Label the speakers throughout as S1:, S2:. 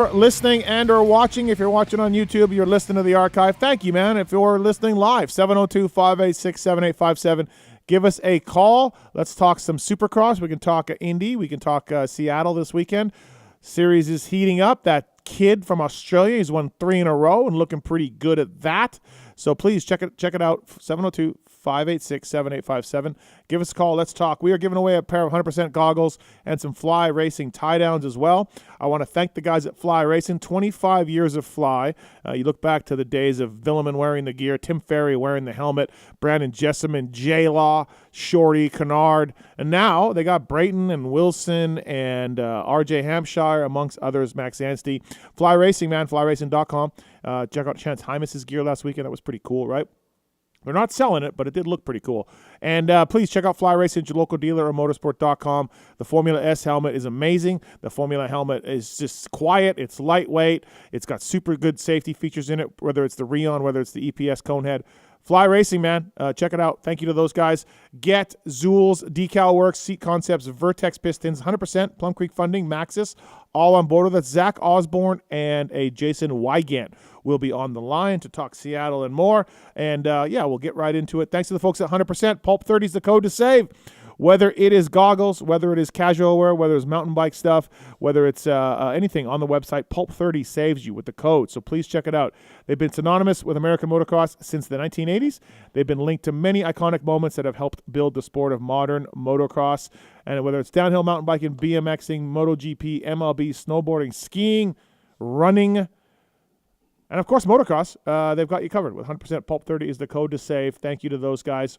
S1: Listening and or watching. If you're watching on YouTube, you're listening to the archive. Thank you, man. If you're listening live, 702-586-7857. Give us a call. Let's talk some Supercross. We can talk Indy. We can talk Seattle this weekend. Series is heating up. That kid from Australia, he's won 3 in a row and looking pretty good at that. So please check it out. 702-586-7857. Give us a call. Let's talk. We are giving away a pair of 100% goggles and some Fly Racing tie-downs as well. I want to thank the guys at Fly Racing. 25 years of Fly. You look back to the days of Villeman wearing the gear, Tim Ferry wearing the helmet, Brandon Jessamine, J-Law, Shorty, Kennard. And now they got Brayton and Wilson and RJ Hampshire, amongst others, Max Anstey. Fly Racing, man, flyracing.com. Check out Chance Hymas' gear last weekend. That was pretty cool, right? They're not selling it, but it did look pretty cool. And please check out Fly Racing at your local dealer or motorsport.com. The Formula S helmet is amazing. The Formula helmet is just quiet. It's lightweight. It's got super good safety features in it, whether it's the Rheon, whether it's the EPS cone head. Fly Racing, man. Check it out. Thank you to those guys. Get Zool's, Decal Works, Seat Concepts, Vertex Pistons, 100% Plum Creek Funding, Maxis, all on board with us. Zach Osborne and a Jason Weigandt will be on the line to talk Seattle and more. And, we'll get right into it. Thanks to the folks at 100%. Pulp 30 is the code to save. Whether it is goggles, whether it is casual wear, whether it's mountain bike stuff, whether it's anything on the website, Pulp 30 saves you with the code. So please check it out. They've been synonymous with American motocross since the 1980s. They've been linked to many iconic moments that have helped build the sport of modern motocross. And whether it's downhill mountain biking, BMXing, MotoGP, MLB, snowboarding, skiing, running, and of course motocross, they've got you covered with 100%. Pulp 30 is the code to save. Thank you to those guys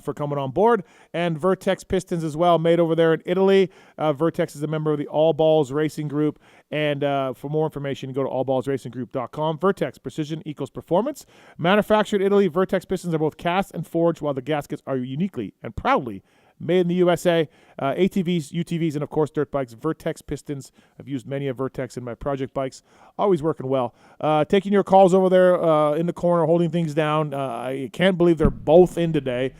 S1: for coming on board. And Vertex Pistons as well, made over there in Italy. Vertex is a member of the All Balls Racing Group. And for more information, go to allballsracinggroup.com. Vertex, precision equals performance. Manufactured in Italy, Vertex Pistons are both cast and forged, while the gaskets are uniquely and proudly made in the USA. ATVs, UTVs, and of course dirt bikes. Vertex Pistons. I've used many of Vertex in my project bikes. Always working well. Taking your calls over there in the corner, holding things down. I can't believe they're both in today.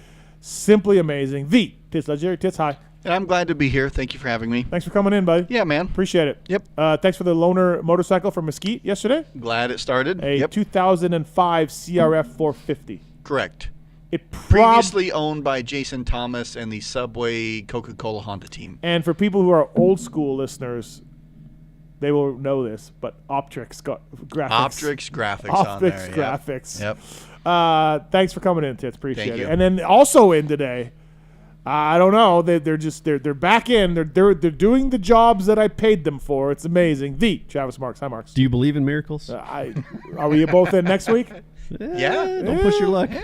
S1: Simply amazing. The Tits Legendary. Tits, hi.
S2: And I'm glad to be here. Thank you for having me.
S1: Thanks for coming in, buddy.
S2: Yeah, man.
S1: Appreciate it.
S2: Yep.
S1: Thanks for the loaner motorcycle from Mesquite yesterday.
S2: Glad it started.
S1: A 2005 CRF 450.
S2: Correct.
S1: It
S2: previously owned by Jason Thomas and the Subway Coca-Cola Honda team.
S1: And for people who are old school listeners, they will know this, but Optrix got graphics.
S2: Optrix graphics on there.
S1: Optrix graphics.
S2: Yep.
S1: Thanks for coming in, Tits. Appreciate
S2: Thank
S1: it.
S2: you.
S1: And then also in today, I don't know, they're back in. They're doing the jobs that I paid them for. It's amazing. The Travis Marks. Hi, Marks.
S3: Do you believe in miracles?
S1: Are we both in next week?
S2: Yeah.
S3: Don't push your luck.
S2: Yeah.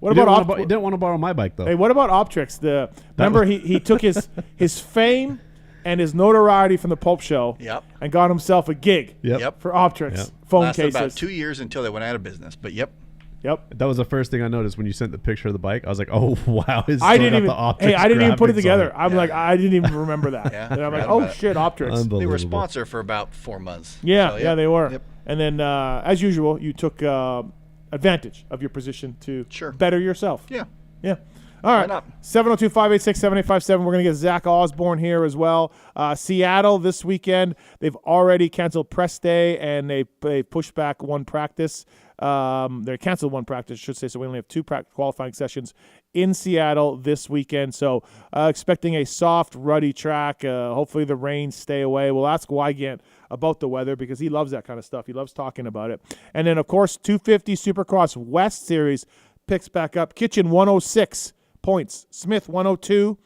S1: What about
S3: you didn't want to borrow my bike though.
S1: Hey, what about Optrix? Remember he took his fame and his notoriety from the Pulp Show.
S2: Yep.
S1: And got himself a gig.
S3: Yep.
S1: For Optrix
S3: Yep.
S1: phone
S2: Lasted
S1: cases.
S2: about 2 years until they went out of business. But yep.
S1: Yep.
S3: That was the first thing I noticed when you sent the picture of the bike. I was like, "Oh wow!"
S1: I didn't even put it together. I'm
S3: Yeah.
S1: like, I didn't even remember that.
S2: Yeah,
S1: And I'm like,
S2: forgot
S1: oh
S2: about it.
S1: shit, Optrix.
S2: They were a sponsor for about 4 months.
S1: Yeah,
S2: So,
S1: yeah, they were.
S2: Yep.
S1: And then, as usual, you took advantage of your position to
S2: Sure.
S1: better yourself.
S2: Yeah.
S1: Yeah. All right.
S2: Why not?
S1: 702-586-7857. We're going to get Zach Osborne here as well. Seattle this weekend. They've already canceled press day, and they pushed back one practice. They canceled one practice, I should say, so we only have 2 qualifying sessions in Seattle this weekend. So expecting a soft, ruddy track. Hopefully the rains stay away. We'll ask Weigandt about the weather because he loves that kind of stuff. He loves talking about it. And then, of course, 250 Supercross West Series picks back up. Kitchen 106 points. Smith 102.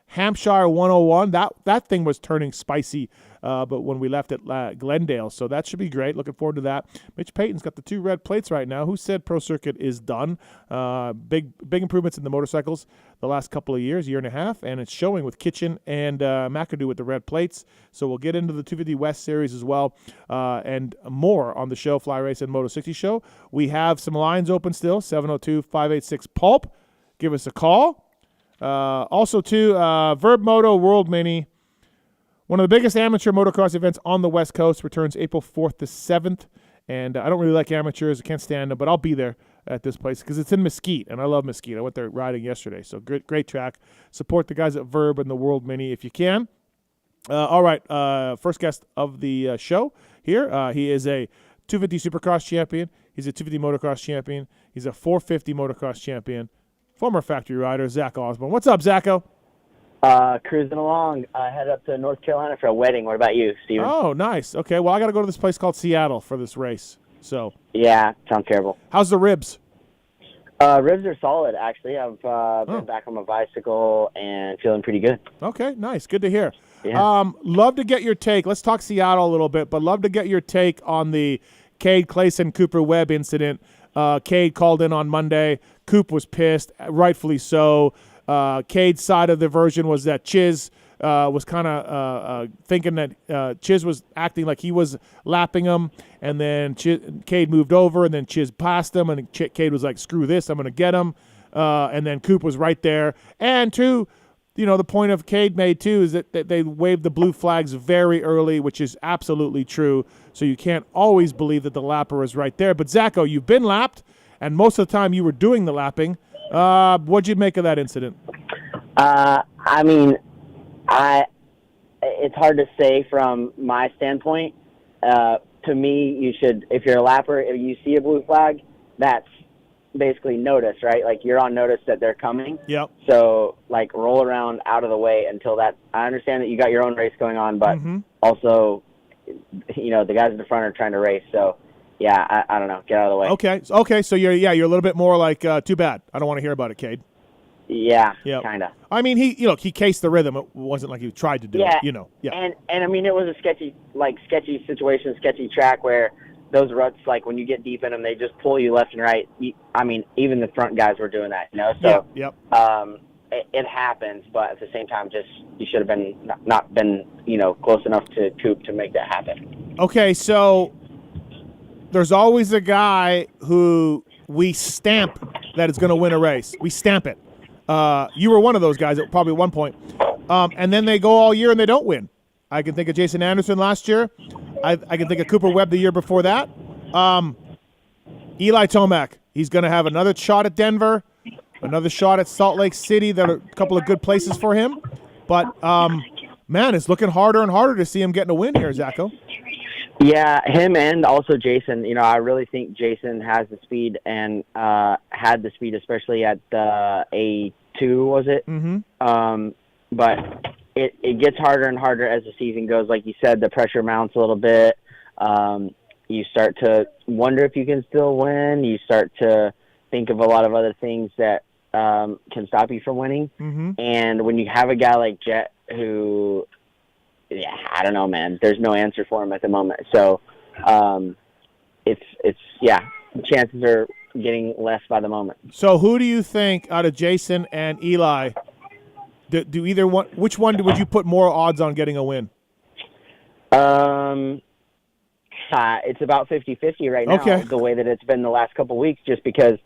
S1: Hampshire 101. That thing was turning spicy but when we left at Glendale. So that should be great. Looking forward to that. Mitch Payton's got the 2 red plates right now. Who said Pro Circuit is done? Big improvements in the motorcycles the last couple of years, year and a half, and it's showing with Kitchen and McAdoo with the red plates. So we'll get into the 250 West Series as well and more on the show, Fly Race and Moto 60 show. We have some lines open still, 702-586-PULP. Give us a call. Also, too, Verb Moto World Mini, one of the biggest amateur motocross events on the West Coast, returns April 4th to 7th. And I don't really like amateurs. I can't stand them, but I'll be there at this place because it's in Mesquite, and I love Mesquite. I went there riding yesterday, so great track. Support the guys at Verb and the World Mini if you can. All right, first guest of the show. here. He is a 250 Supercross champion. He's a 250 motocross champion. He's a 450 motocross champion. Former factory rider, Zach Osborne. What's up, Zacho?
S4: Cruising along. I headed up to North Carolina for a wedding. What about you, Steven?
S1: Oh, nice. Okay, well, I got to go to this place called Seattle for this race. So,
S4: Yeah, sounds terrible.
S1: how's the ribs?
S4: Ribs are solid, actually. I've been back on my bicycle and feeling pretty good.
S1: Okay, nice. Good to hear.
S4: Yeah.
S1: Love to get your take. Let's talk Seattle a little bit, but love to get your take on the Cade Clayson Cooper Webb incident. Cade called in on Monday. Coop was pissed, rightfully so. Cade's side of the version was that Chiz was kind of thinking that Chiz was acting like he was lapping him, and then Cade moved over, and then Chiz passed him, and Cade was like, screw this, I'm going to get him. And then Coop was right there. And two, the point of Cade made too is that they waved the blue flags very early, which is absolutely true. So you can't always believe that the lapper is right there. But Zacho, you've been lapped, and most of the time you were doing the lapping. What'd you make of that incident?
S4: I mean, it's hard to say from my standpoint. To me, you should, if you're a lapper, if you see a blue flag, that's basically notice, right? Like, you're on notice that they're coming.
S1: Yep.
S4: So, like, roll around out of the way until that. I understand that you got your own race going on, but also, the guys in the front are trying to race. So, yeah, I don't know. Get out of the way.
S1: Okay. So you're a little bit more like, too bad. I don't want to hear about it, Cade.
S4: Yeah,
S1: Yep.
S4: kind of.
S1: I mean, he cased the rhythm. It wasn't like he tried to do it. Yeah.
S4: And I mean, it was a sketchy situation, sketchy track where those ruts, like when you get deep in them, they just pull you left and right. I mean, even the front guys were doing that, So,
S1: Yep.
S4: It happens, but at the same time, just you should have been not been close enough to Coop to make that happen.
S1: Okay, so there's always a guy who we stamp that is going to win a race. We stamp it. You were one of those guys at probably one point. And then they go all year and they don't win. I can think of Jason Anderson last year. I can think of Cooper Webb the year before that. Eli Tomac, he's going to have another shot at Denver, another shot at Salt Lake City. There are a couple of good places for him. But, man, it's looking harder and harder to see him getting a win here, Zacho.
S4: Yeah, him and also Jason. I really think Jason has the speed and had the speed, especially at the A2, was it?
S1: Mm-hmm.
S4: But it gets harder and harder as the season goes. Like you said, the pressure mounts a little bit. You start to wonder if you can still win. You start to think of a lot of other things that can stop you from winning.
S1: Mm-hmm.
S4: And when you have a guy like Jett who... Yeah, I don't know, man. There's no answer for him at the moment. So, chances are getting less by the moment.
S1: So, who do you think out of Jason and Eli? Do either one? Which one would you put more odds on getting a win?
S4: It's about 50-50 right now.
S1: Okay.
S4: The way that it's been the last couple of weeks, just because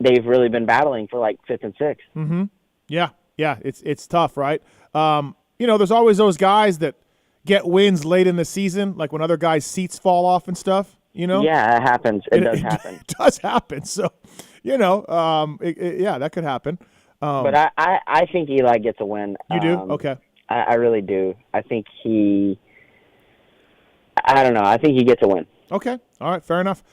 S4: they've really been battling for like 5th and 6th.
S1: Mm-hmm. Yeah. It's tough, right? There's always those guys that get wins late in the season, like when other guys' seats fall off and stuff,
S4: Yeah, it happens. It does happen.
S1: It does happen. So, that could happen.
S4: But I think Eli gets a win.
S1: You do? Okay.
S4: I really do. I think I don't know. I think he gets a win.
S1: Okay. All right. Fair enough.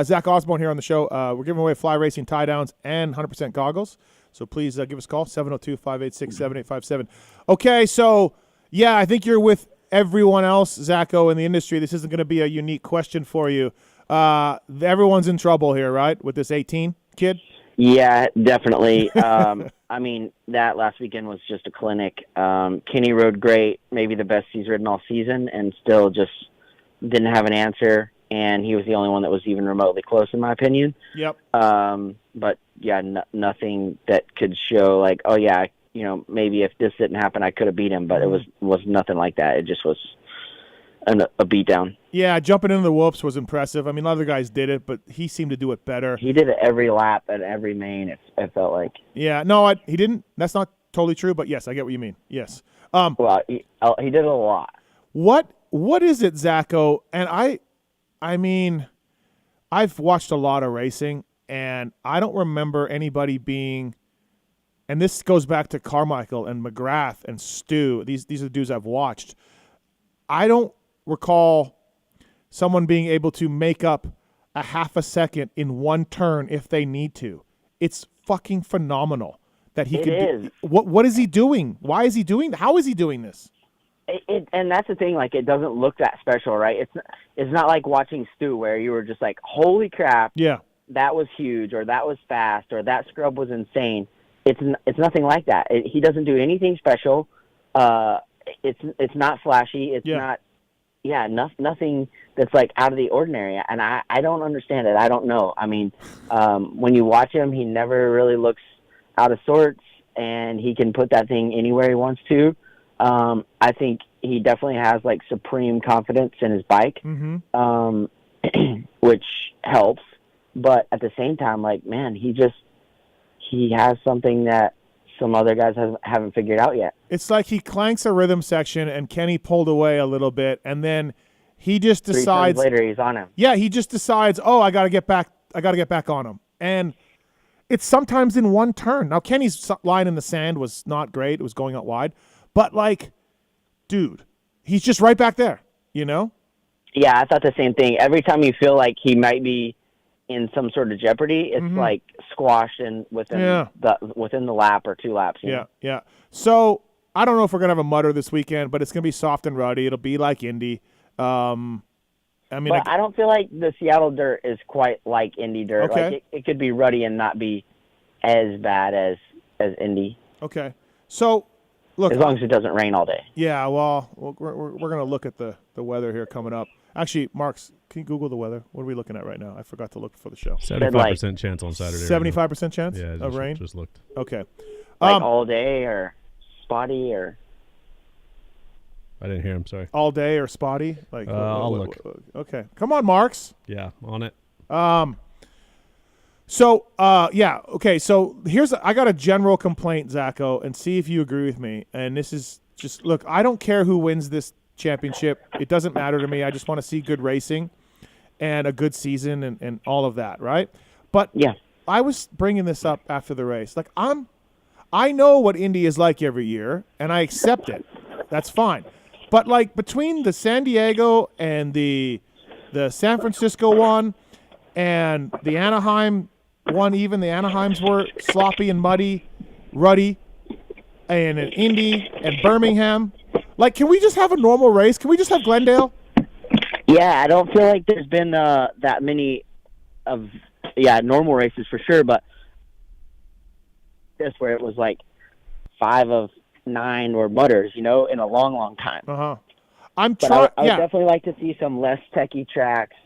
S1: Zach Osborne here on the show. We're giving away Fly Racing tie downs and 100% goggles. So please give us a call, 702-586-7857. Okay. So, yeah, I think you're with everyone else, Zacho, in the industry. This isn't going to be a unique question for you. Everyone's in trouble here, right, with this 18 kid?
S4: Yeah, definitely. I mean, that last weekend was just a clinic. Kenny rode great, maybe the best he's ridden all season, and still just didn't have an answer, and he was the only one that was even remotely close, in my opinion.
S1: Yep.
S4: But, yeah, nothing that could show, like, oh, yeah, maybe if this didn't happen, I could have beat him, but it was nothing like that. It just was a beatdown.
S1: Yeah, jumping into the whoops was impressive. I mean, other guys did it, but he seemed to do it better.
S4: He did it every lap at every main, it felt like.
S1: Yeah, no, he didn't. That's not totally true, but yes, I get what you mean. Yes.
S4: Well, he did it a lot.
S1: What is it, Zacho? And I mean, I've watched a lot of racing, and I don't remember anybody being, and this goes back to Carmichael and McGrath and Stu. These are the dudes I've watched. I don't recall someone being able to make up a half a second in one turn if they need to. It's fucking phenomenal that he could do. What is he doing? Why is he doing? How is he doing this?
S4: And that's the thing. Like, it doesn't look that special, right? It's not like watching Stu where you were just like, holy crap,
S1: yeah,
S4: that was huge, or that was fast, or that scrub was insane. It's nothing like that. He doesn't do anything special. It's not flashy. It's not. Yeah, nothing that's like out of the ordinary, and I don't understand it. I don't know. I mean, when you watch him, he never really looks out of sorts, and he can put that thing anywhere he wants to. I think he definitely has like supreme confidence in his bike, which helps. But at the same time, like, man, he has something that some other guys haven't figured out yet.
S1: It's like he clanks a rhythm section and Kenny pulled away a little bit, and then he just decides
S4: 3 turns later he's on him.
S1: Yeah, he just decides, oh, I got to get back on him. And it's sometimes in one turn. Now, Kenny's line in the sand was not great. It was going out wide. But, like, dude, he's just right back there, you know?
S4: Yeah, I thought the same thing. Every time you feel like he might be in some sort of jeopardy, it's like squashed in within the lap or 2 laps. You know?
S1: Yeah. So I don't know if we're gonna have a mutter this weekend, but it's gonna be soft and ruddy. It'll be like Indy. I don't feel like
S4: the Seattle dirt is quite like Indy dirt.
S1: Okay.
S4: Like it could be ruddy and not be as bad as Indy.
S1: Okay. So look,
S4: as long as it doesn't rain all day.
S1: Yeah. Well, we're gonna look at the weather here coming up. Actually, Marks, can you Google the weather? What are we looking at right now? I forgot to look before the show.
S3: 75% chance on Saturday.
S1: 75% chance of rain?
S3: Just looked.
S1: Okay.
S4: Like all day or spotty or?
S3: I didn't hear him, sorry.
S1: All day or spotty? Like
S3: I'll look.
S1: Okay. Come on, Marks.
S3: Yeah, on it.
S1: Okay. So I got a general complaint, Zacho, and see if you agree with me. And this is just, look, I don't care who wins this championship. It doesn't matter to me. I just want to see good racing and a good season and all of that, right? But
S4: yeah,
S1: I was bringing this up after the race. Like, I know what Indy is like every year, and I accept it. That's fine. But, like, between the San Diego and the San Francisco one and the Anaheim one, even the Anaheims were sloppy and muddy, ruddy, and an Indy and Birmingham. Like, can we just have a normal race? Can we just have Glendale?
S4: Yeah, I don't feel like there's been that many of normal races for sure, but this where it was like 5 of 9 were mutters, you know, in a long, long time. I would definitely like to see some less techie tracks,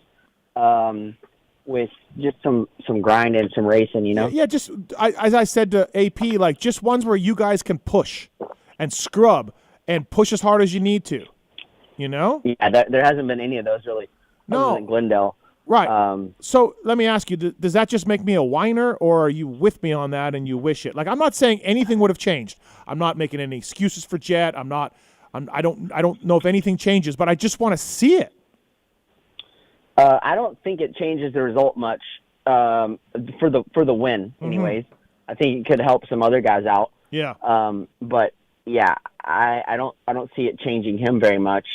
S4: with just some grind and some racing, you know.
S1: Yeah, just as I said to AP, like just ones where you guys can push and scrub and push as hard as you need to, you know.
S4: Yeah, there hasn't been any of those really.
S1: No,
S4: other than Glendale.
S1: Right. So let me ask you: does that just make me a whiner, or are you with me on that and you wish it? Like, I'm not saying anything would have changed. I'm not making any excuses for Jett. I don't know if anything changes, but I just want to see it.
S4: I don't think it changes the result much for the win. Anyways, I think it could help some other guys out.
S1: Yeah.
S4: But yeah, I don't see it changing him very much.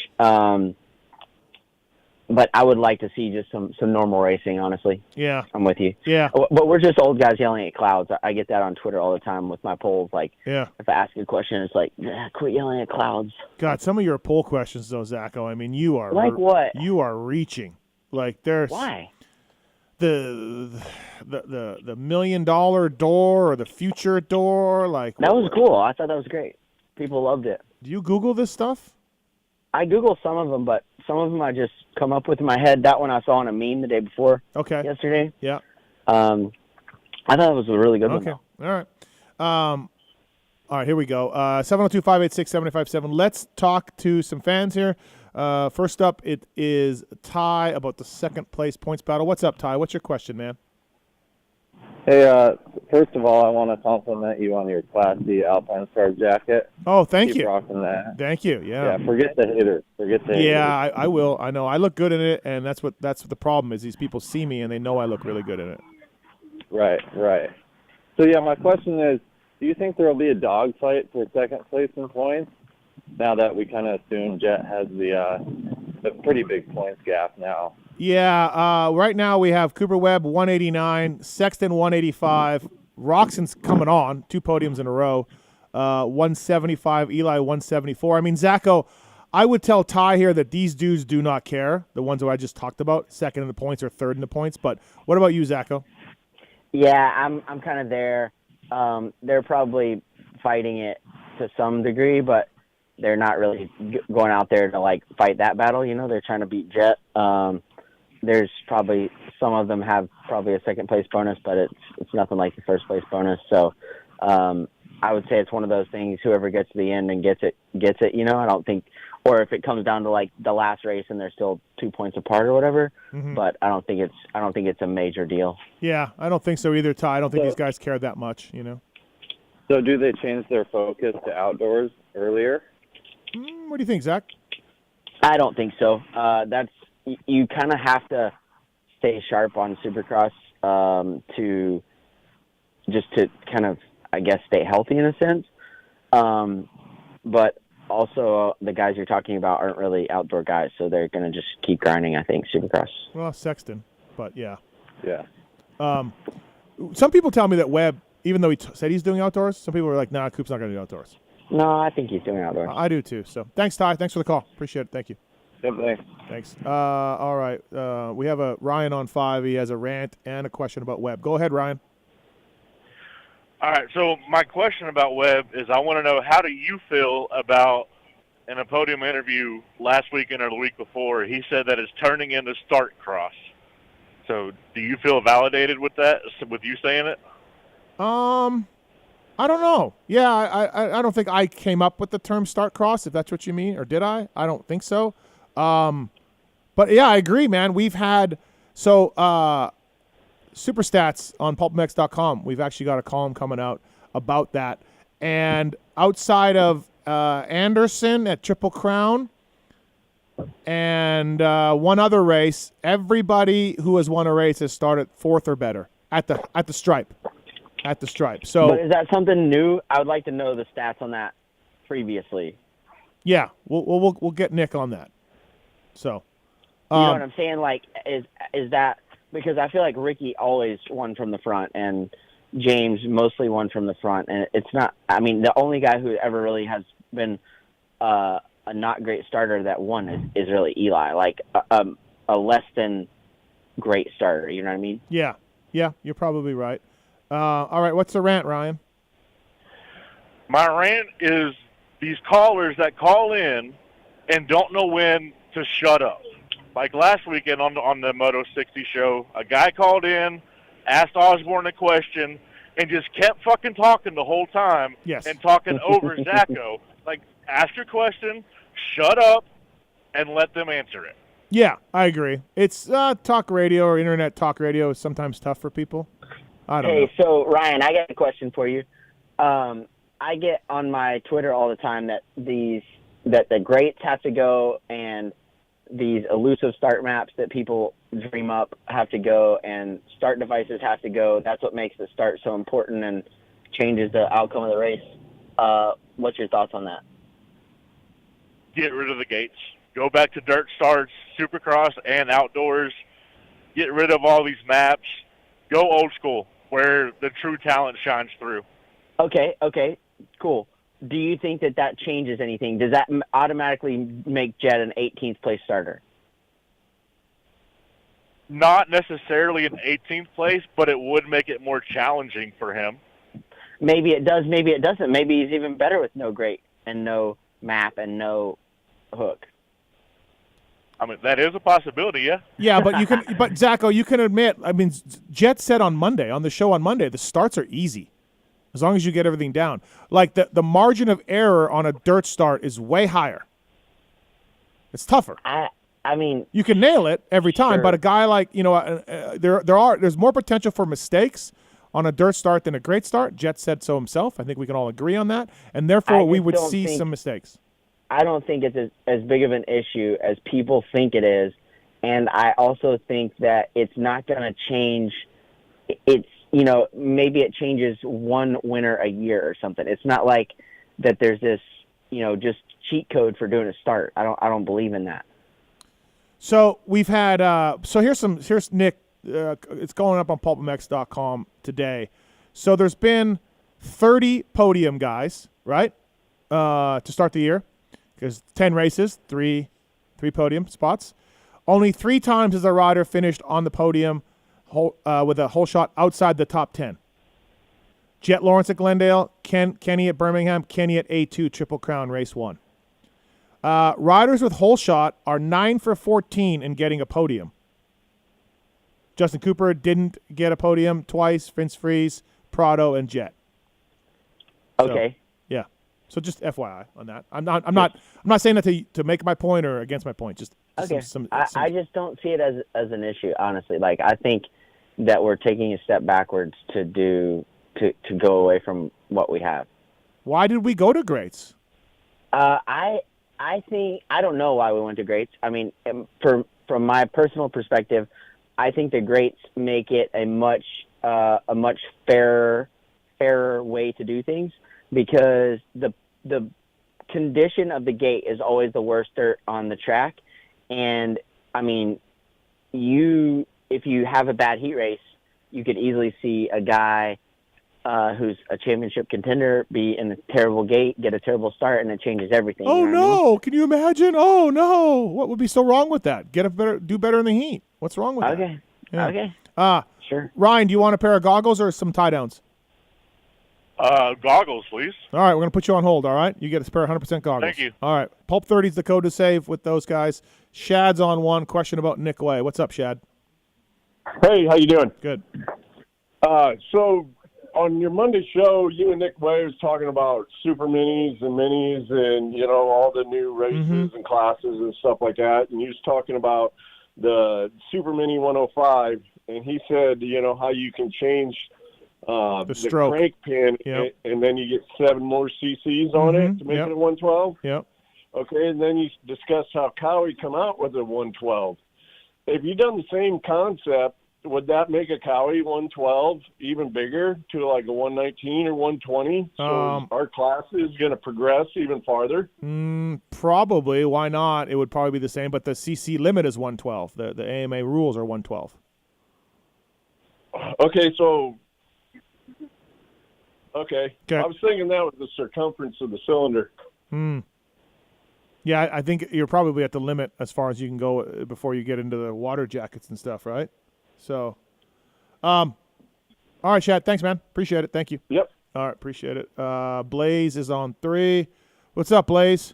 S4: But I would like to see just some normal racing, honestly.
S1: Yeah.
S4: I'm with you.
S1: Yeah.
S4: But we're just old guys yelling at clouds. I get that on Twitter all the time with my polls. Like, if I ask a question, it's like, quit yelling at clouds.
S1: God, some of your poll questions, though, Zacho, I mean, you are.
S4: Like what?
S1: You are reaching. Like, there's.
S4: Why?
S1: The $1 million door or the future door, like.
S4: That was cool. I thought that was great. People loved it.
S1: Do you Google this stuff?
S4: I Google some of them, but some of them I just come up with in my head. That one I saw on a meme the day before.
S1: Okay.
S4: Yesterday.
S1: Yeah.
S4: I thought it was a really good one.
S1: Okay. All right, here we go. 702-586-7057. Let's talk to some fans here. First up, it is Ty about the second place points battle. What's up, Ty? What's your question, man?
S5: Hey, first of all, I want to compliment you on your classy Alpine Star jacket.
S1: Oh, thank
S5: Keep
S1: you.
S5: rocking that.
S1: Thank you. Yeah.
S5: Yeah, forget the haters.
S1: Yeah, I will. I know. I look good in it, and that's what the problem is. These people see me, and they know I look really good in it.
S5: Right. So, yeah, my question is, do you think there will be a dogfight for second place in points now that we kind of assume Jett has the a pretty big points gap now.
S1: Yeah, right now we have Cooper Webb 189, Sexton 185, Roxon's coming on, 2 podiums in a row, 175, Eli 174. I mean, Zacho, I would tell Ty here that these dudes do not care, the ones who I just talked about, second in the points or third in the points. But what about you, Zacho?
S4: Yeah, I'm kind of there. They're probably fighting it to some degree, but they're not really going out there to like fight that battle. You know, they're trying to beat Jett. There's probably some of them have probably a second place bonus, but it's nothing like the first place bonus. So I would say it's one of those things. Whoever gets to the end and gets it. You know, I don't think, or if it comes down to like the last race and they're still 2 points apart or whatever.
S1: Mm-hmm.
S4: But I don't think it's a major deal.
S1: Yeah, I don't think so either, Ty. I don't think these guys care that much. You know.
S5: So do they change their focus to outdoors earlier?
S1: What do you think, Zach?
S4: I don't think so. You kind of have to stay sharp on Supercross to kind of, I guess, stay healthy in a sense. But also the guys you're talking about aren't really outdoor guys, so they're going to just keep grinding, I think, Supercross.
S1: Well, Sexton, but yeah.
S5: Yeah.
S1: Some people tell me that Webb, even though he said he's doing outdoors, some people are like, nah, Coop's not going to do outdoors.
S4: No, I think he's doing outdoors.
S1: I do too. So thanks, Ty. Thanks for the call. Appreciate it. Thank you.
S5: Yep, thanks.
S1: Thanks. All right. We have a Ryan on 5. He has a rant and a question about Webb. Go ahead, Ryan.
S6: All right, so my question about Webb is I want to know, how do you feel about, in a podium interview last weekend or the week before, he said that it's turning into start cross. So do you feel validated with that, with you saying it?
S1: I don't know. Yeah, I don't think I came up with the term start cross, if that's what you mean, or did I? I don't think so. But yeah, I agree, man. We've had Superstats on pulpmex.com. We've actually got a column coming out about that. And outside of Anderson at Triple Crown and one other race, everybody who has won a race has started 4th or better at the stripe. At the stripe. So,
S4: but is that something new? I would like to know the stats on that previously.
S1: Yeah, we'll get Nick on that. So,
S4: you know what I'm saying? Like, is that because I feel like Ricky always won from the front and James mostly won from the front, and it's not. I mean, the only guy who ever really has been a not great starter that won is really Eli, like a less than great starter. You know what I mean?
S1: Yeah, you're probably right. All right, what's the rant, Ryan?
S6: My rant is these callers that call in and don't know when to shut up. Like last weekend on the Moto 60 show, a guy called in, asked Osborne a question, and just kept fucking talking the whole time.
S1: Yes.
S6: And talking over Zacho. Like, ask your question, shut up, and let them answer it.
S1: Yeah, I agree. It's talk radio or internet talk radio is sometimes tough for people. I don't know.
S4: Hey, so Ryan, I got a question for you. I get on my Twitter all the time that the greats have to go and these elusive start maps that people dream up have to go and start devices have to go. That's what makes the start so important and changes the outcome of the race. What's your thoughts on that?
S6: Get rid of the gates. Go back to dirt starts, Supercross, and outdoors. Get rid of all these maps. Go old school, where the true talent shines through.
S4: Okay, cool. Do you think that changes anything? Does that automatically make Jett an 18th place starter?
S6: Not necessarily an 18th place, but it would make it more challenging for him.
S4: Maybe it does, maybe it doesn't. Maybe he's even better with no grate and no map and no hook.
S6: I mean, that is a possibility, yeah.
S1: Yeah, but Zacho, you can admit, I mean, Jett said on the show on Monday, the starts are easy as long as you get everything down. Like the margin of error on a dirt start is way higher. It's tougher.
S4: I mean,
S1: you can nail it every time,
S4: sure.
S1: But a guy like, there's more potential for mistakes on a dirt start than a great start. Jett said so himself. I think we can all agree on that, and therefore we would see some mistakes.
S4: I don't think it's as big of an issue as people think it is, and I also think that it's not going to change. It's maybe it changes one winner a year or something. It's not like that. There's this just cheat code for doing a start. I don't believe in that.
S1: So we've had so here's Nick. It's going up on pulpmx.com today. So there's been 30 podium guys, right? To start the year, because 10 races, three podium spots. Only 3 times has a rider finished on the podium with a hole shot outside the top 10. Jett Lawrence at Glendale, Kenny at Birmingham, Kenny at A2 Triple Crown Race 1. Riders with hole shot are 9 for 14 in getting a podium. Justin Cooper didn't get a podium twice. Vince Freeze, Prado, and Jett.
S4: Okay.
S1: Yeah. So just FYI on that. I'm not saying that to make my point or against my point. Just
S4: Okay.
S1: some
S4: I just don't see it as an issue, honestly. Like, I think that we're taking a step backwards to go away from what we have.
S1: Why did we go to greats?
S4: I think I don't know why we went to greats. I mean, from my personal perspective, I think the greats make it a much fairer way to do things, because the condition of the gate is always the worst dirt on the track. And I mean, if you have a bad heat race, you could easily see a guy who's a championship contender be in a terrible gate, get a terrible start, and it changes everything.
S1: Oh,
S4: you know what I mean?
S1: no. Can you imagine? Oh, no. What would be so wrong with that? Do better in the heat. What's wrong with that?
S4: Okay.
S1: Yeah.
S4: Okay. Sure.
S1: Ryan, do you want a pair of goggles or some tie downs?
S6: Goggles, please.
S1: All right, we're going to put you on hold, all right? You get a pair of 100% goggles.
S6: Thank you.
S1: All right. Pulp 30 is the code to save with those guys. Shad's on one. Question about Nick Way. What's up, Shad?
S7: Hey, how you doing?
S1: Good.
S7: So on your Monday show, you and Nick Way was talking about super minis and all the new races and classes and stuff like that. And he was talking about the Super Mini 105, and he said, how you can change the
S1: stroke.
S7: crank pin,
S1: Yep.
S7: and then you get 7 more cc's on it to make
S1: Yep.
S7: it a 112.
S1: Yep.
S7: Okay, and then you discussed how Cowie come out with a 112. If you done the same concept, would that make a Cowie 112 even bigger to like a 119 or 120? So our class is going to progress even farther?
S1: Probably. Why not? It would probably be the same, but the CC limit is 112. The AMA rules are 112.
S7: Okay, so... Okay.
S1: Okay.
S7: I was thinking that was the circumference of the cylinder.
S1: Yeah, I think you're probably at the limit as far as you can go before you get into the water jackets and stuff, right? So, all right, Chad. Thanks, man. Appreciate it. Thank you.
S7: Yep.
S1: All right, appreciate it. Blaze is on 3. What's up, Blaze?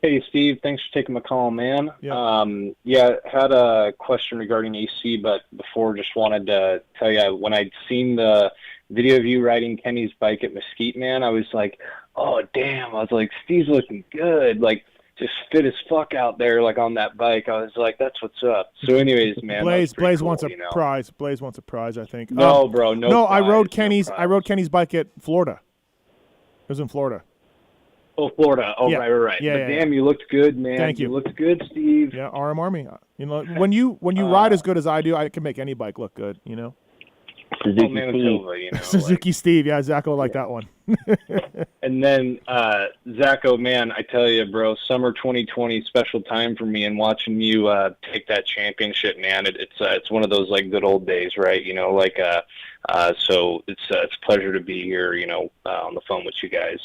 S8: Hey, Steve. Thanks for taking my call, man.
S1: Yeah.
S8: Had a question regarding AC, but before, just wanted to tell you, when I'd seen the video of you riding Kenny's bike at Mesquite, man, I was like, oh, damn. I was like, Steve's looking good. Like, just fit as fuck out there, like, on that bike. I was like, that's what's up. So anyways, man.
S1: Blaze
S8: cool,
S1: wants a prize. Blaze wants a prize, I think.
S8: No, bro. No,
S1: I
S8: prize,
S1: rode Kenny's.
S8: no
S1: I rode Kenny's bike at Florida. It was in Florida.
S8: Oh, Florida. Oh,
S1: Yeah.
S8: right.
S1: Yeah,
S8: but
S1: yeah,
S8: damn, you looked good, man.
S1: Thank you.
S8: You looked good, Steve.
S1: Yeah, RM Army. When you ride as good as I do, I can make any bike look good.
S4: Suzuki
S8: Oh, Manitoba,
S1: Suzuki Steve. Yeah, Zach will like that one.
S8: And then, Zacho, man, I tell you, bro, summer 2020, special time for me, and watching you take that championship, man, it's one of those like good old days, right? So it's a pleasure to be here, on the phone with you guys.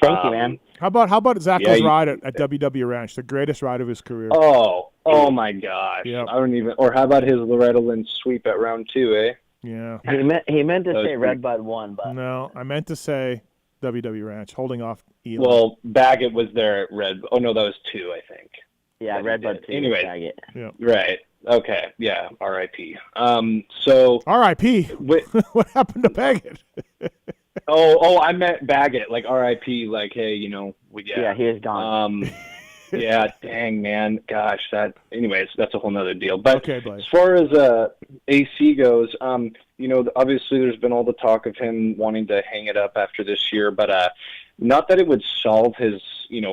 S4: Thank you, man.
S1: How about Zacho's ride at WW Ranch, the greatest ride of his career?
S8: Oh my gosh!
S1: Yep.
S8: I don't even. Or how about his Loretta Lynn sweep at round 2, eh?
S1: Yeah.
S4: He meant to
S8: That was
S4: say Red Bud 1, but
S1: No, I meant to say WW Ranch, holding off Elon.
S8: Well, Baggett was there at Red. Oh no, that was 2, I think.
S4: yeah, Red Bud 2.
S8: Anyway.
S4: Baggett.
S1: Yeah.
S8: Right. Okay. Yeah. R.I.P. So.
S1: R.I.P. What happened to Baggett?
S8: Oh, I meant Baggett, like R.I.P. Like, hey,
S4: Yeah, he is gone.
S8: Yeah, dang, man. Gosh, anyways, that's a whole nother deal. But
S1: Okay, Blaze.
S8: as far as AC goes, obviously there's been all the talk of him wanting to hang it up after this year, but not that it would solve his,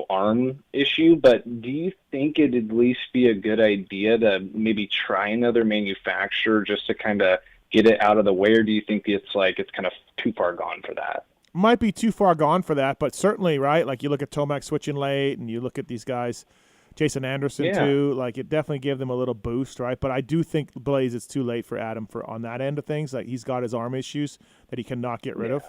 S8: arm issue, but do you think it'd at least be a good idea to maybe try another manufacturer just to kind of get it out of the way, or do you think it's kind of too far gone for that?
S1: Might be too far gone for that, but certainly, right? Like you look at Tomac switching late, and you look at these guys Jason Anderson
S8: Yeah.
S1: too. Like it definitely gave them a little boost, right? But I do think Blaze, it's too late for Adam for on that end of things. Like he's got his arm issues that he cannot get rid of.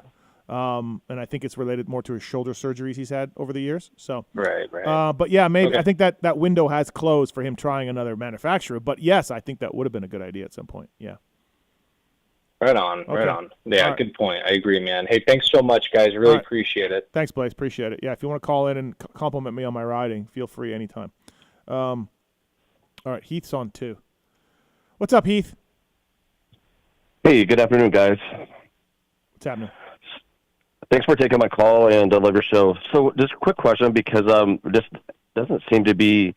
S1: And I think it's related more to his shoulder surgeries he's had over the years. So
S8: Right.
S1: but yeah, maybe
S8: Okay.
S1: I think that window has closed for him trying another manufacturer. But yes, I think that would have been a good idea at some point. Yeah.
S8: Right on.
S1: Okay.
S8: Right on. Yeah,
S1: All right.
S8: good point. I agree, man. Hey, thanks so much, guys. Really
S1: All right.
S8: appreciate it.
S1: Thanks, Blaze. Appreciate it. Yeah, if you want to call in and compliment me on my riding, feel free anytime. All right, Heath's on too. What's up, Heath?
S9: Hey, good afternoon, guys.
S1: What's happening?
S9: Thanks for taking my call and love your show. So just a quick question because this doesn't seem to be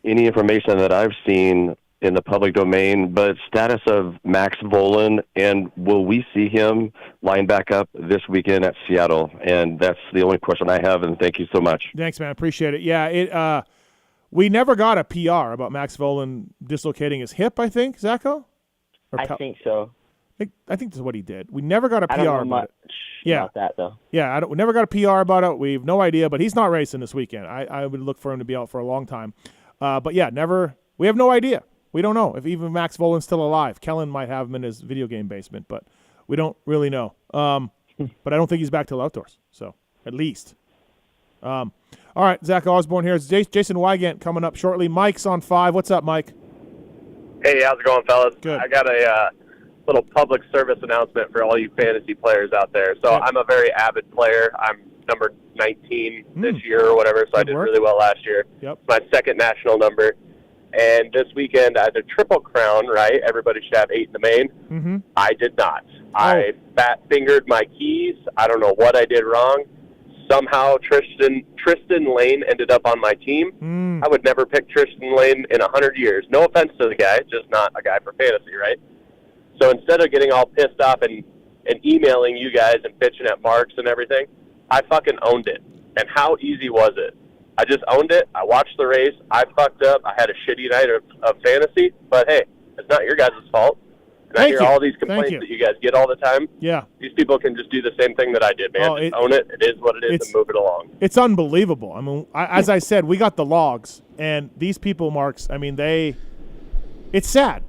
S9: any information that I've seen in the public domain, but status of Max Volan, and will we see him line back up this weekend at Seattle? And that's the only question I have, and thank you so much.
S1: Thanks, man. Appreciate it. Yeah, we never got a PR about Max Volan dislocating his hip, I think, Zacho?
S4: I think so.
S1: I think this is what he did. We never got a PR
S4: I don't know
S1: about
S4: much
S1: it. Yeah.
S4: about that, though.
S1: Yeah, we never got a PR about it. We have no idea, but he's not racing this weekend. I would look for him to be out for a long time. But yeah, never. We have no idea. We don't know if even Max Volan's still alive. Kellen might have him in his video game basement, but we don't really know. But I don't think he's back till outdoors, so at least. All right, Zach Osborne here. It's Jason Weigandt coming up shortly. Mike's on 5. What's up, Mike?
S10: Hey, how's it going, fellas?
S1: Good.
S10: I got a little public service announcement for all you fantasy players out there. So I'm a very avid player. I'm number 19 this year or whatever, so I did really well last year.
S1: Yep.
S10: It's my second national number. And this weekend, I had a triple crown, right? Everybody should have 8 in the main.
S1: Mm-hmm.
S10: I did not. I fat-fingered my keys. I don't know what I did wrong. Somehow Tristan Lane ended up on my team. I would never pick Tristan Lane in 100 years. No offense to the guy, just not a guy for fantasy, right? So instead of getting all pissed off and emailing you guys and bitching at Marks and everything, I fucking owned it. And how easy was it? I just owned it. I watched the race. I fucked up. I had a shitty night of fantasy. But, hey, it's not your guys' fault. And I hear all these complaints that you guys get all the time.
S1: Yeah.
S10: These people can just do the same thing that I did, man. Just own it. It is what it is and move it along.
S1: It's unbelievable. I mean, as I said, we got the logs, and these people, Marks, I mean, it's sad.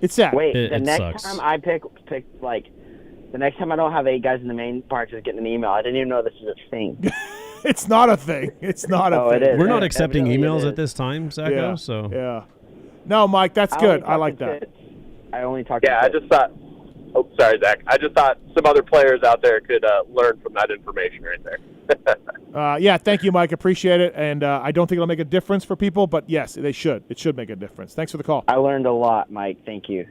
S1: It's sad.
S4: Wait, the next time I pick like, the next time I don't have 8 guys in the main part, just getting an email. I didn't even know this was a thing.
S1: It's not a thing. It's not a thing.
S4: It is.
S3: We're not accepting emails at this time, Zacho.
S1: Yeah.
S3: So
S1: yeah. No, Mike, that's good. I like that.
S4: I only talk.
S10: Yeah, I just thought. Oh, sorry, Zach. I just thought some other players out there could learn from that information right there.
S1: Yeah, thank you, Mike. Appreciate it. And I don't think it'll make a difference for people, but yes, they should. It should make a difference. Thanks for the call.
S4: I learned a lot, Mike. Thank you.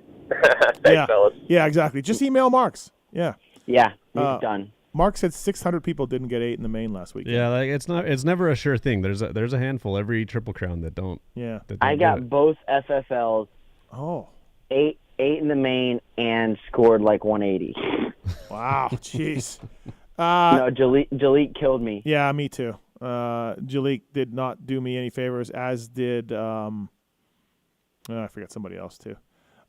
S10: Thanks, fellas.
S1: Yeah, exactly. Just email Marks. Yeah.
S4: Yeah, he's done.
S1: Mark said 600 people didn't get 8 in the main last week.
S3: yeah, like it's never a sure thing. There's a handful every Triple Crown that don't.
S1: Yeah.
S3: That don't
S4: I
S3: do
S4: got
S3: it.
S4: both FFLs.
S1: Oh.
S4: 8 in the main and scored like 180.
S1: Wow. Jeez.
S4: No, Jalik killed me.
S1: Yeah, me too. Jalik did not do me any favors, as did I forgot somebody else too.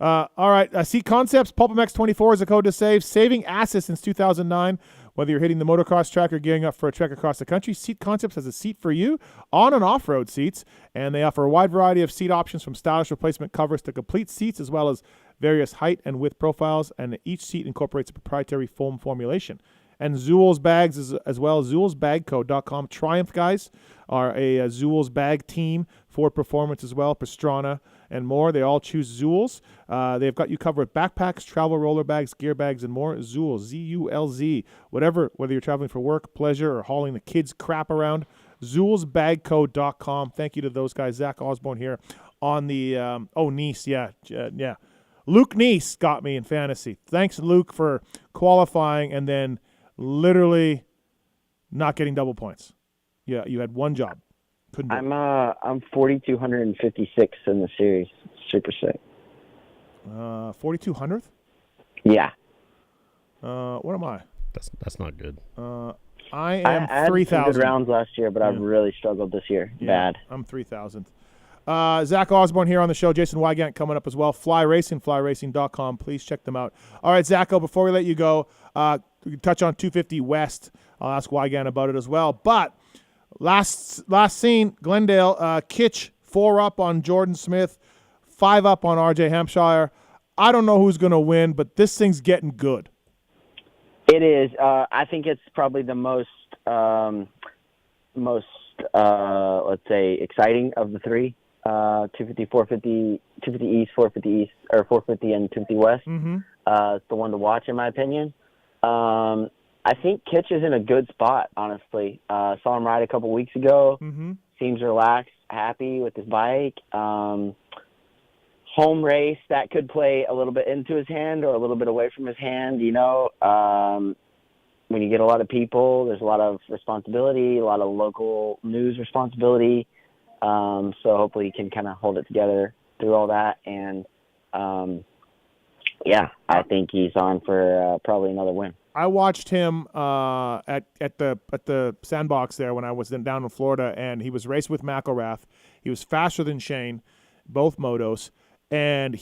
S1: All right, Seat Concepts, PulpMX 24 is a code to save. Saving assets since 2009. Whether you're hitting the motocross track or gearing up for a trek across the country, Seat Concepts has a seat for you, on and off-road seats, and they offer a wide variety of seat options from stylish replacement covers to complete seats, as well as various height and width profiles, and each seat incorporates a proprietary foam formulation. And Zool's bags as well, Zool'sBagCo.com. Triumph guys are a Zool's bag team. Ford Performance as well, Pastrana, and more. They all choose Zool's. They've got you covered with backpacks, travel roller bags, gear bags, and more. Zool's, Z-U-L-Z. Whether you're traveling for work, pleasure, or hauling the kids' crap around, Zool'sBagCo.com. Thank you to those guys. Zach Osborne here on the Nice, yeah. Luke Nice got me in fantasy. Thanks, Luke, for qualifying and then literally not getting double points. Yeah, you had one job. Couldn't do it.
S4: I'm 4,256 in the series. Super sick.
S1: 4,200th?
S4: Yeah.
S1: What am I?
S3: That's not good.
S1: I
S4: I
S1: am
S4: had
S1: 3,000.
S4: good rounds last year, but I've really struggled this year.
S1: Yeah,
S4: Bad.
S1: I'm 3,000th. Zach Osborne here on the show. Jason Weigandt coming up as well. Fly Racing, flyracing.com. Please check them out. All right, Zacho, before we let you go, we can touch on 250 West. I'll ask Weigandt about it as well. But last scene, Glendale, Kitch 4 up on Jordan Smith, 5 up on RJ Hampshire. I don't know who's going to win, but this thing's getting good.
S4: It is. I think it's probably the most let's say, exciting of the three. 250, 450, 250 East, 450 East, or 450 and 250 West. It's the one to watch, in my opinion. I think Kitch is in a good spot, honestly. Saw him ride a couple weeks ago. Seems relaxed, happy with his bike. Home race, that could play a little bit into his hand or a little bit away from his hand, you know. When you get a lot of people, there's a lot of responsibility, a lot of local news responsibility. So hopefully he can kind of hold it together through all that. And, I think he's on for probably another win.
S1: I watched him at the sandbox there when I was down in Florida, and he was racing with McElrath. He was faster than Shane, both motos. And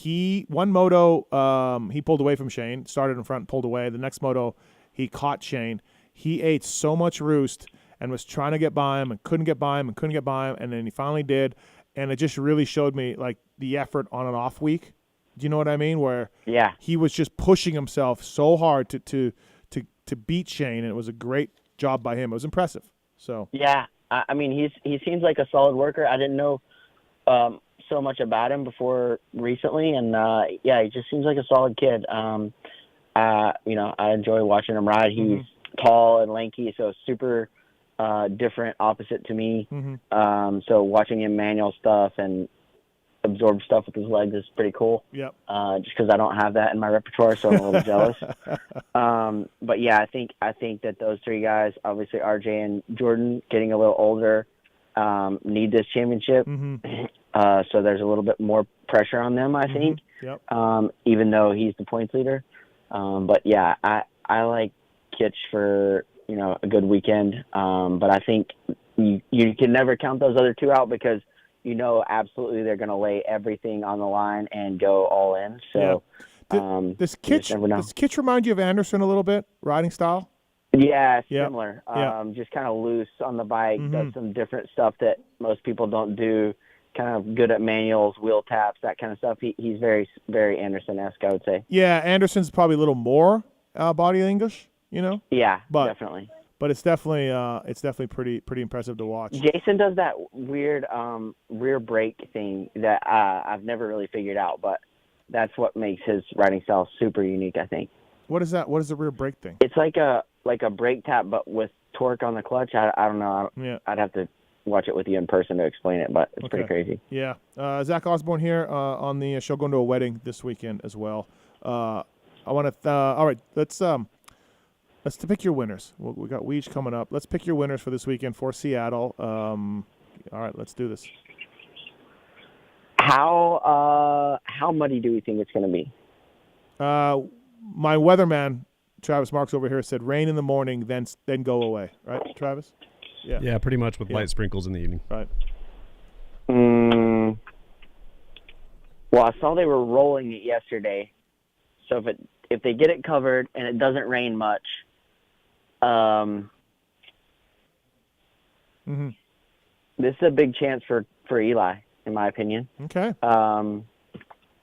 S1: one moto, he pulled away from Shane, started in front, pulled away. The next moto, he caught Shane. He ate so much roost and was trying to get by him and couldn't get by him, and then he finally did. And it just really showed me, like, the effort on an off week. Do you know what I mean? Where he was just pushing himself so hard to beat Shane, and it was a great job by him. It was impressive. So
S4: I mean, he seems like a solid worker. I didn't know so much about him before recently, and he just seems like a solid kid. I enjoy watching him ride. He's tall and lanky, so super different, opposite to me. So watching him manual stuff and absorb stuff with his legs is pretty cool.
S1: Yep.
S4: Just because I don't have that in my repertoire, so I'm a little jealous. But yeah, I think that those three guys, obviously RJ and Jordan, getting a little older, need this championship. So there's a little bit more pressure on them, I think.
S1: Yep.
S4: Even though he's the points leader. But yeah, I like Kitch for a good weekend. But I think you can never count those other two out because absolutely they're going to lay everything on the line and go all in. So
S1: does Kitch remind you of Anderson a little bit, riding style?
S4: Yeah, similar. Just kind of loose on the bike, does some different stuff that most people don't do. Kind of good at manuals, wheel taps, that kind of stuff. He's very, very Anderson-esque, I would say.
S1: Yeah, Anderson's probably a little more body English,
S4: Yeah, definitely.
S1: But it's definitely pretty impressive to watch.
S4: Jason does that weird rear brake thing that I've never really figured out, but that's what makes his riding style super unique, I think.
S1: What is that? What is the rear brake thing?
S4: It's like a brake tap, but with torque on the clutch. I don't know. I'd have to watch it with you in person to explain it, but it's pretty crazy.
S1: Yeah. Zach Osborne here on the show, going to a wedding this weekend as well. I want to. All right, let's pick your winners. We got Weege coming up. Let's pick your winners for this weekend for Seattle. All right, let's do this.
S4: How muddy do we think it's going to be?
S1: My weatherman, Travis Marks over here, said rain in the morning, then go away. Right, Travis? Yeah.
S3: Yeah, pretty much with light sprinkles in the evening.
S1: Right.
S4: Well, I saw they were rolling it yesterday, so if they get it covered and it doesn't rain much, this is a big chance for Eli, in my opinion.
S1: Okay.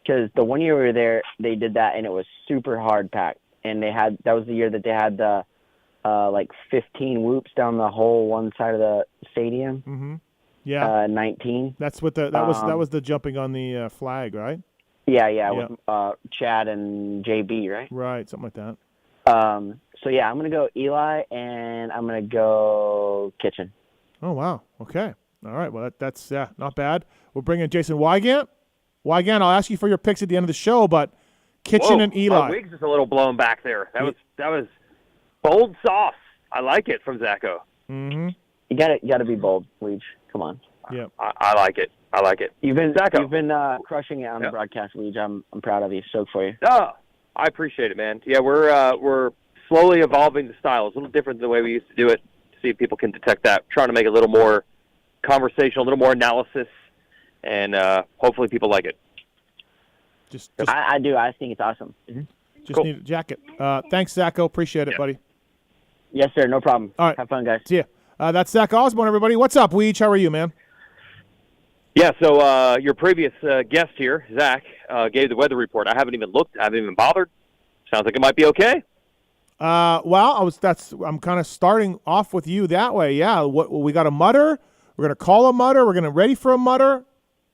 S4: Because the one year we were there, they did that and it was super hard packed, and that was the year that they had the 15 whoops down the whole one side of the stadium.
S1: Yeah.
S4: 19.
S1: That's what that was the jumping on the flag, right?
S4: Yeah. With Chad and JB, right?
S1: Right, something like that.
S4: So yeah, I'm gonna go Eli and I'm gonna go Kitchen.
S1: Oh wow. Okay. All right. Well, that's not bad. We'll bring in Jason Weigandt. Weigandt, I'll ask you for your picks at the end of the show, but Kitchen and Eli.
S11: My wig's is a little blown back there. That was bold sauce. I like it from Zacho.
S4: You gotta be bold, Weege. Come on.
S1: Yeah.
S11: I like it. I like it.
S4: You've been crushing it on the broadcast, Weege. I'm proud of you. Stoked for you.
S11: Oh, I appreciate it, man. Yeah, we're slowly evolving the style. It's a little different than the way we used to do it. To see if people can detect that. Trying to make it a little more conversational, a little more analysis, and hopefully people like it.
S4: I do. I think it's awesome.
S1: Just need a jacket. Thanks, Zacho. Appreciate it, buddy.
S4: Yes, sir. No problem.
S1: All right.
S4: Have fun, guys.
S1: See ya. That's Zach Osborne, everybody. What's up, Weege? How are you, man?
S11: Yeah, so your previous guest here, Zach, gave the weather report. I haven't even looked. I haven't even bothered. Sounds like it might be okay.
S1: Well, I'm kind of starting off with you that way. Yeah, we got a mutter. We're gonna call a mutter. We're gonna ready for a mutter.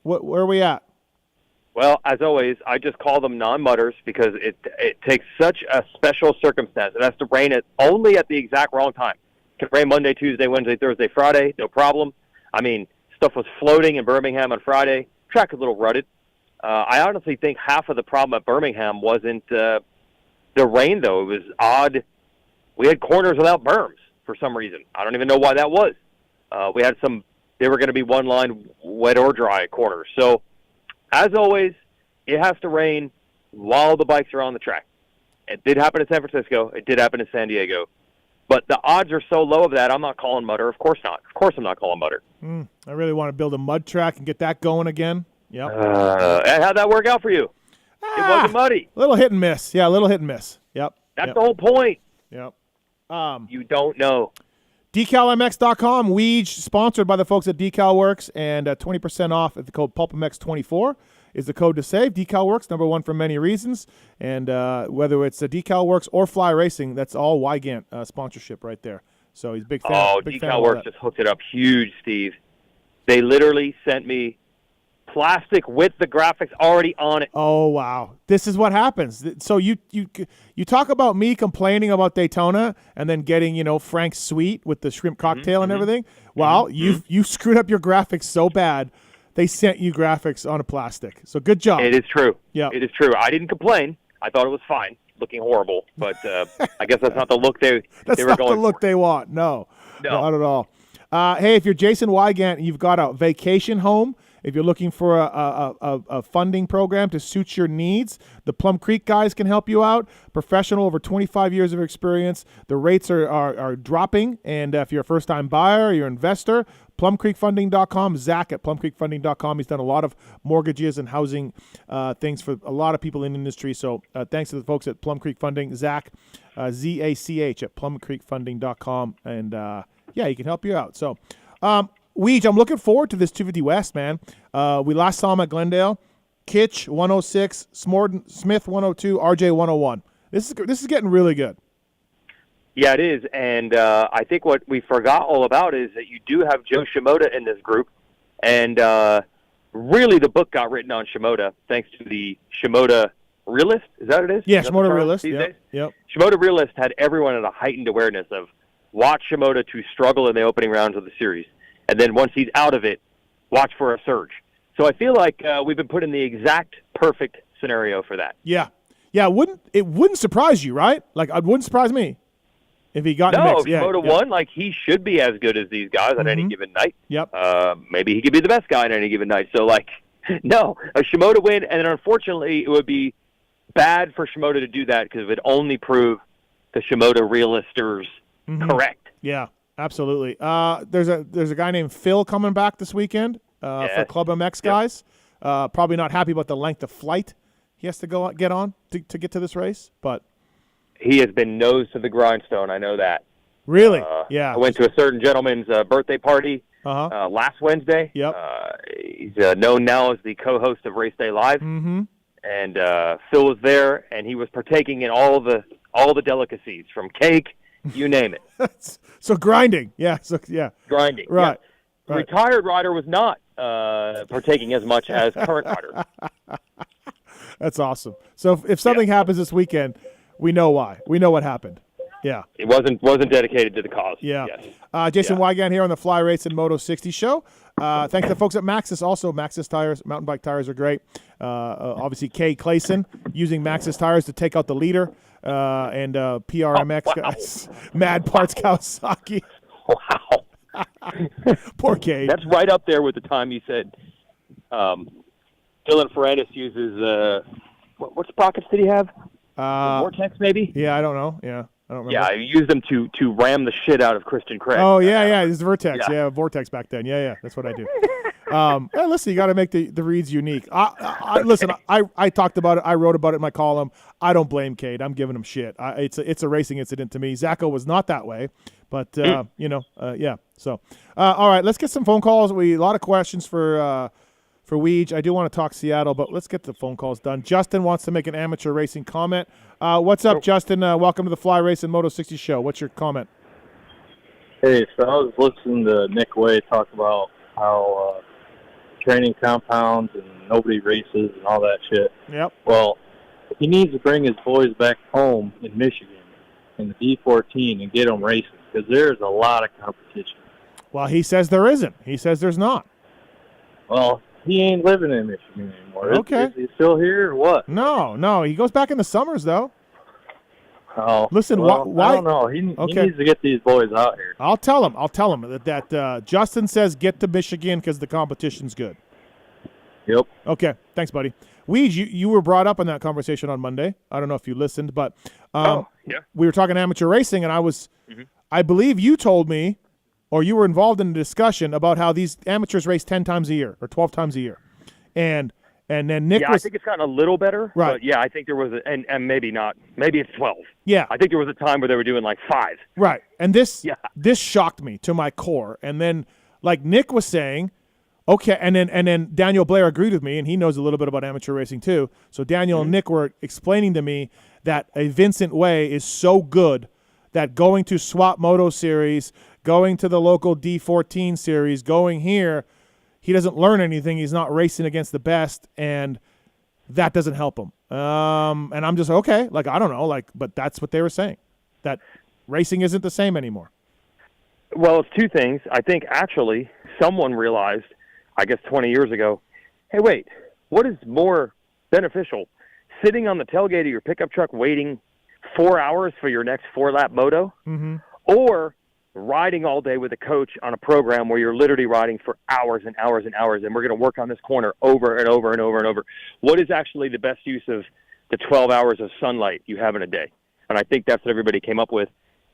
S1: Where are we at?
S11: Well, as always, I just call them non-mutters because it takes such a special circumstance. It has to rain only at the exact wrong time. It can rain Monday, Tuesday, Wednesday, Thursday, Friday, no problem. I mean, stuff was floating in Birmingham on Friday. Track a little rutted. I honestly think half of the problem at Birmingham wasn't the rain, though. It was odd. We had corners without berms for some reason. I don't even know why that was. We had they were going to be one-line wet or dry corners. So, as always, it has to rain while the bikes are on the track. It did happen in San Francisco. It did happen in San Diego. But the odds are so low of that, I'm not calling mutter. Of course not. Of course I'm not calling mutter.
S1: I really want to build a mud track and get that going again. Yep.
S11: How'd that work out for you? It wasn't muddy.
S1: A little hit and miss. Yeah, a little hit and miss. Yep.
S11: That's the whole point.
S1: Yep.
S11: You don't know.
S1: DecalMX.com, Weege, sponsored by the folks at DecalWorks, and 20% off at the code PulpMX24 is the code to save. DecalWorks, number one for many reasons, and whether it's DecalWorks or Fly Racing, that's all Weigandt sponsorship right there. So he's a big fan.
S11: Oh, DecalWorks just hooked it up huge, Steve. They literally sent me plastic with the graphics already on it.
S1: Oh, wow. This is what happens. So you talk about me complaining about Daytona and then getting, Frank Sweet with the shrimp cocktail and everything. Well, you screwed up your graphics so bad, they sent you graphics on a plastic. So good job.
S11: It is true.
S1: Yeah.
S11: It is true. I didn't complain. I thought it was fine, looking horrible. But I guess that's not the look they were going for.
S1: That's not the look they want. No, not at all. Hey, if you're Jason Weigandt and you've got a vacation home, if you're looking for a funding program to suit your needs, the Plum Creek guys can help you out. Professional, over 25 years of experience. The rates are dropping, and if you're a first-time buyer, you're an investor, plumcreekfunding.com. Zach at plumcreekfunding.com. He's done a lot of mortgages and housing things for a lot of people in the industry. So thanks to the folks at Plum Creek Funding. Zach, Z-A-C-H, at plumcreekfunding.com. And, he can help you out. So, Weege, I'm looking forward to this 250 West, man. We last saw him at Glendale. Kitch, 106. Smith, 102. RJ, 101. This is getting really good.
S11: Yeah, it is. And I think what we forgot all about is that you do have Joe Shimoda in this group. And really the book got written on Shimoda thanks to the Shimoda Realist. Is that what it is?
S1: Yeah, Shimoda Realist. Yep.
S11: Shimoda Realist had everyone at a heightened awareness of watch Shimoda to struggle in the opening rounds of the series. And then once he's out of it, watch for a surge. So I feel like we've been put in the exact perfect scenario for that.
S1: Yeah. It wouldn't surprise you, right? Like, it wouldn't surprise me if he got in the mix.
S11: If Shimoda won, like, he should be as good as these guys at any given night.
S1: Yep.
S11: Maybe he could be the best guy at any given night. So, like, no, a Shimoda win, and then unfortunately it would be bad for Shimoda to do that because it would only prove the Shimoda realisters correct.
S1: Yeah. Absolutely. There's a guy named Phil coming back this weekend for Club MX guys. Probably not happy about the length of flight he has to get on to get to this race, but
S11: he has been nose to the grindstone. I know that.
S1: Really? Yeah.
S11: I went to a certain gentleman's birthday party last Wednesday.
S1: Yep.
S11: He's known now as the co-host of Race Day Live. And Phil was there, and he was partaking in all the delicacies, from cake, you name it.
S1: So grinding. Yeah.
S11: Grinding.
S1: Right.
S11: Yeah. Retired rider was not partaking as much as current rider.
S1: That's awesome. So if something happens this weekend, we know why. We know what happened. Yeah.
S11: It wasn't dedicated to the cause.
S1: Yeah.
S11: Yes.
S1: Jason Weigandt here on the Fly Race and Moto 60 show. Thanks to the folks at Maxxis. Also, Maxxis tires, mountain bike tires are great. Obviously, Kay Clayson using Maxxis tires to take out the leader. And PRMX guys, Mad Parts Kawasaki.
S11: Wow.
S1: Poor Cade.
S11: That's right up there with the time you said Dylan Ferrandis uses, what sprockets did he have? Vortex, maybe?
S1: Yeah, I don't know. Yeah, I don't remember.
S11: Yeah, I used them to ram the shit out of Christian Craig.
S1: Oh, yeah, it's Vertex. Yeah, Vortex back then. Yeah, that's what I do. Listen, you got to make the reads unique. Listen, I talked about it. I wrote about it in my column. I don't blame Cade. I'm giving him shit. It's a racing incident to me. Zacho was not that way, but yeah. So, all right, let's get some phone calls. A lot of questions for for Weege. I do want to talk Seattle, but let's get the phone calls done. Justin wants to make an amateur racing comment. What's up, Justin? Welcome to the Fly Racing Moto 60 show. What's your comment?
S12: Hey, so I was listening to Nick Way talk about how training compounds and nobody races and all that shit.
S1: Yep.
S12: Well, he needs to bring his boys back home in Michigan in the D14 and get them racing because there's a lot of competition.
S1: Well, he says there isn't. He says there's not.
S12: Well, he ain't living in Michigan anymore.
S1: Okay.
S12: Is he still here or what?
S1: No. He goes back in the summers, though.
S12: Oh,
S1: listen,
S12: well,
S1: why?
S12: I don't know. He needs to get these boys out here.
S1: I'll tell him that Justin says get to Michigan because the competition's good.
S12: Yep.
S1: Okay. Thanks, buddy. Weege, you were brought up in that conversation on Monday. I don't know if you listened, but we were talking amateur racing, and I believe you told me, or you were involved in a discussion about how these amateurs race 10 times a year or 12 times a year. And then Nick
S11: I think it's gotten a little better.
S1: Right.
S11: But yeah, I think there was and maybe not. Maybe it's 12.
S1: Yeah.
S11: I think there was a time where they were doing like 5.
S1: Right. And this shocked me to my core. And then, like Nick was saying, okay, and then Daniel Blair agreed with me, and he knows a little bit about amateur racing too. So Daniel and Nick were explaining to me that a Vincent Way is so good that going to Swap Moto Series, going to the local D14 series, going here, he doesn't learn anything. He's not racing against the best, and that doesn't help him. And I'm just, okay, like, I don't know, but that's what they were saying, that racing isn't the same anymore.
S11: Well, it's two things. I think actually someone realized, I guess 20 years ago, hey, wait, what is more beneficial? Sitting on the tailgate of your pickup truck waiting 4 hours for your next 4-lap moto, or riding all day with a coach on a program where you're literally riding for hours and hours and hours, and we're going to work on this corner over and over and over and over. What is actually the best use of the 12 hours of sunlight you have in a day? And I think that's what everybody came up with.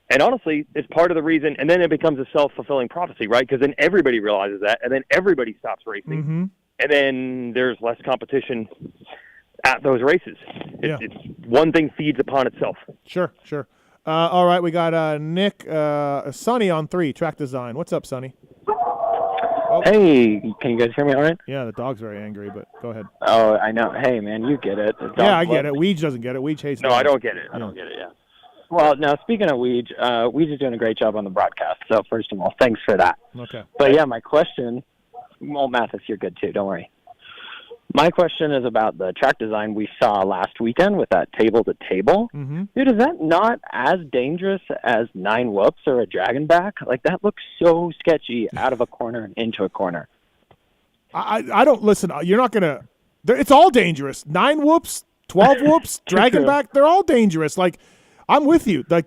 S11: And honestly, it's part of the reason, and then it becomes a self-fulfilling prophecy, right? Because then everybody realizes that, and then everybody stops racing, and then there's less competition at those races. It's one thing feeds upon itself.
S1: Sure. All right, we got Nick, Sonny on 3, track design. What's up, Sonny?
S13: Hey, can you guys hear me all right?
S1: Yeah, the dog's very angry, but go ahead.
S13: Oh, I know. Hey, man, you get it.
S1: Yeah, I get it. Weege doesn't get it. Weege hates
S11: No,
S1: dogs.
S11: I don't get it. I don't get it, yeah.
S13: Well, now, speaking of Weege, Weege is doing a great job on the broadcast, so first of all, thanks for that.
S1: Okay.
S13: But, yeah, my question, well, Mathis, you're good too, don't worry. My question is about the track design we saw last weekend with that table-to-table. Dude, is that not as dangerous as 9 whoops or a dragon back? Like, that looks so sketchy out of a corner and into a corner.
S1: I don't, listen, you're not going to, it's all dangerous. 9 whoops, 12 whoops, dragon back, they're all dangerous. Like, I'm with you. Like,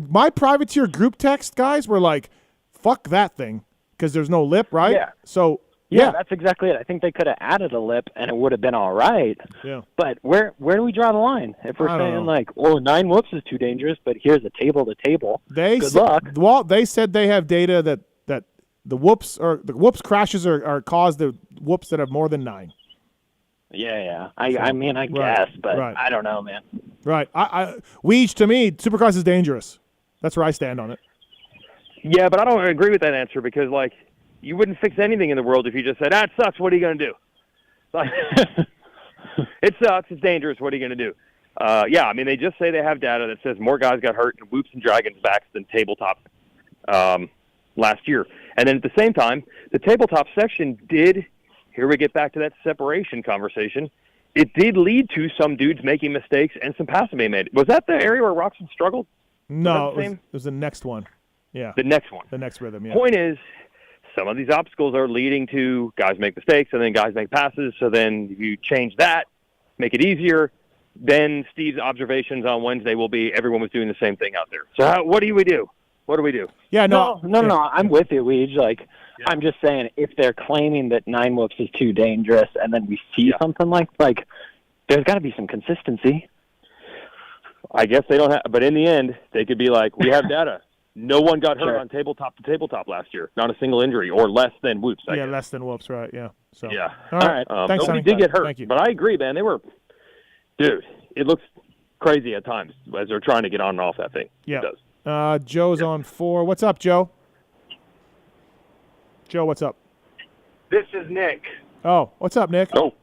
S1: my privateer group text guys were like, fuck that thing, because there's no lip, right?
S13: Yeah.
S1: So,
S13: yeah, that's exactly it. I think they could have added a lip, and it would have been all right.
S1: Yeah.
S13: But where do we draw the line? If we're saying, like, well, 9 whoops is too dangerous, but here's a table-to-table. Good luck.
S1: Well, they said they have data that the whoops crashes are caused the whoops that have more than 9.
S13: Yeah. I mean, I guess, but I don't know, man.
S1: Right. Weege, to me, Supercross is dangerous. That's where I stand on it.
S11: Yeah, but I don't agree with that answer because, like, you wouldn't fix anything in the world if you just said, it sucks, what are you going to do? Like, it sucks, it's dangerous, what are you going to do? Yeah, I mean, they just say they have data that says more guys got hurt in whoops and dragons backs than tabletop last year. And then at the same time, the tabletop section did, here we get back to that separation conversation, it did lead to some dudes making mistakes and some passes being made. Was that the area where Roxon struggled?
S1: No, it was the next one. Yeah.
S11: The next one.
S1: The next rhythm, yeah.
S11: Point is, some of these obstacles are leading to guys make mistakes, and then guys make passes, so then if you change that, make it easier, then Steve's observations on Wednesday will be everyone was doing the same thing out there. So what do we do? What do we do?
S1: Yeah,
S13: No, I'm with you, Weege. Like, I'm just saying, if they're claiming that 9 whoops is too dangerous, and then we see something like, there's got to be some consistency.
S11: I guess they don't have, but in the end, they could be like, we have data. No one got hurt on tabletop to tabletop last year. Not a single injury, or less than whoops. I guess.
S1: Less than whoops, right? Yeah. So.
S11: Yeah.
S1: All right. Thanks,
S11: nobody
S1: Sonny.
S11: did get hurt.
S1: Thank you.
S11: But I agree, man. Dude, it looks crazy at times as they're trying to get on and off that thing.
S1: Yeah.
S11: It does.
S1: Joe's on 4. What's up, Joe? Joe, what's up?
S14: This is Nick.
S1: Oh, what's up, Nick?
S11: Oh.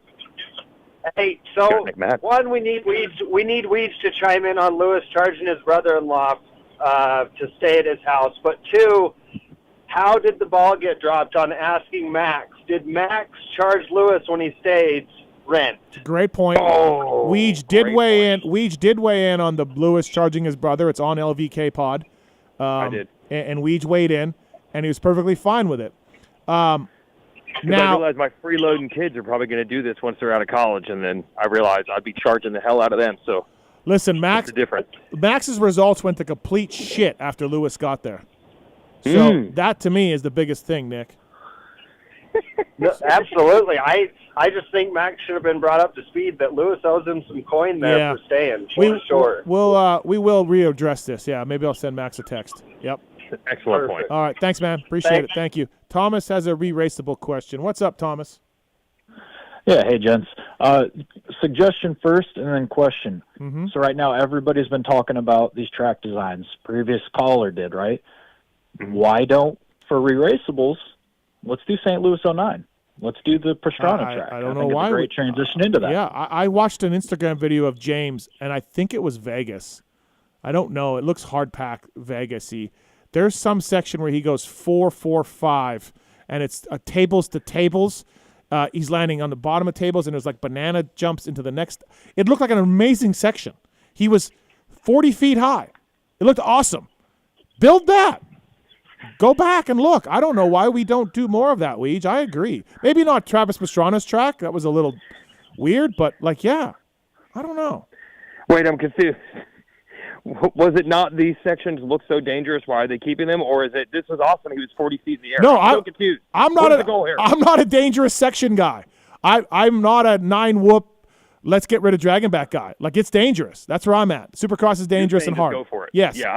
S14: Hey, so one, we need Weeds to chime in on Lewis charging his brother-in-law to stay at his house. But two, how did the ball get dropped on asking Max? Did Max charge Lewis when he stayed rent?
S1: Great point.
S14: Oh,
S1: Weege did weigh in. Weege did weigh in on the Lewis charging his brother. It's on LVK Pod.
S11: I did.
S1: And Weege weighed in, and he was perfectly fine with it.
S11: Now, I realize my freeloading kids are probably going to do this once they're out of college, and then I realized I'd be charging the hell out of them. So,
S1: listen, Max's results went to complete shit after Lewis got there. So that to me is the biggest thing, Nick.
S14: No, absolutely. I just think Max should have been brought up to speed that Lewis owes him some coin there for staying. We
S1: will readdress this. Yeah, maybe I'll send Max a text. Yep.
S11: Excellent point.
S1: All right, thanks, man. Appreciate it. Thank you. Thomas has a re-raceable question. What's up, Thomas?
S15: Yeah, hey, gents. Suggestion first and then question.
S1: Mm-hmm.
S15: So right now everybody's been talking about these track designs. Previous caller did, right? Why don't, for re-raceables, let's do St. Louis 09. Let's do the Pastrana track.
S1: I don't know
S15: think
S1: why.
S15: It's a great transition into that.
S1: Yeah, I watched an Instagram video of James, and I think it was Vegas. I don't know. It looks hard pack Vegas-y. There's some section where he goes 4-4-5, and it's tables to tables. He's landing on the bottom of tables, and there's like banana jumps into the next. It looked like an amazing section. He was 40 feet high. It looked awesome. Build that. Go back and look. I don't know why we don't do more of that, Weege. I agree. Maybe not Travis Pastrana's track. That was a little weird, but I don't know.
S11: Wait, I'm confused. Was it not these sections look so dangerous? Why are they keeping them? Or is it this was awesome? He was 40 feet in the air.
S1: No,
S11: I'm so confused.
S1: I'm not a dangerous section guy. I'm not a 9-whoop. Let's get rid of Dragonback guy. Like, it's dangerous. That's where I'm at. Supercross is dangerous and hard.
S11: Go for it.
S1: Yes.
S11: Yeah,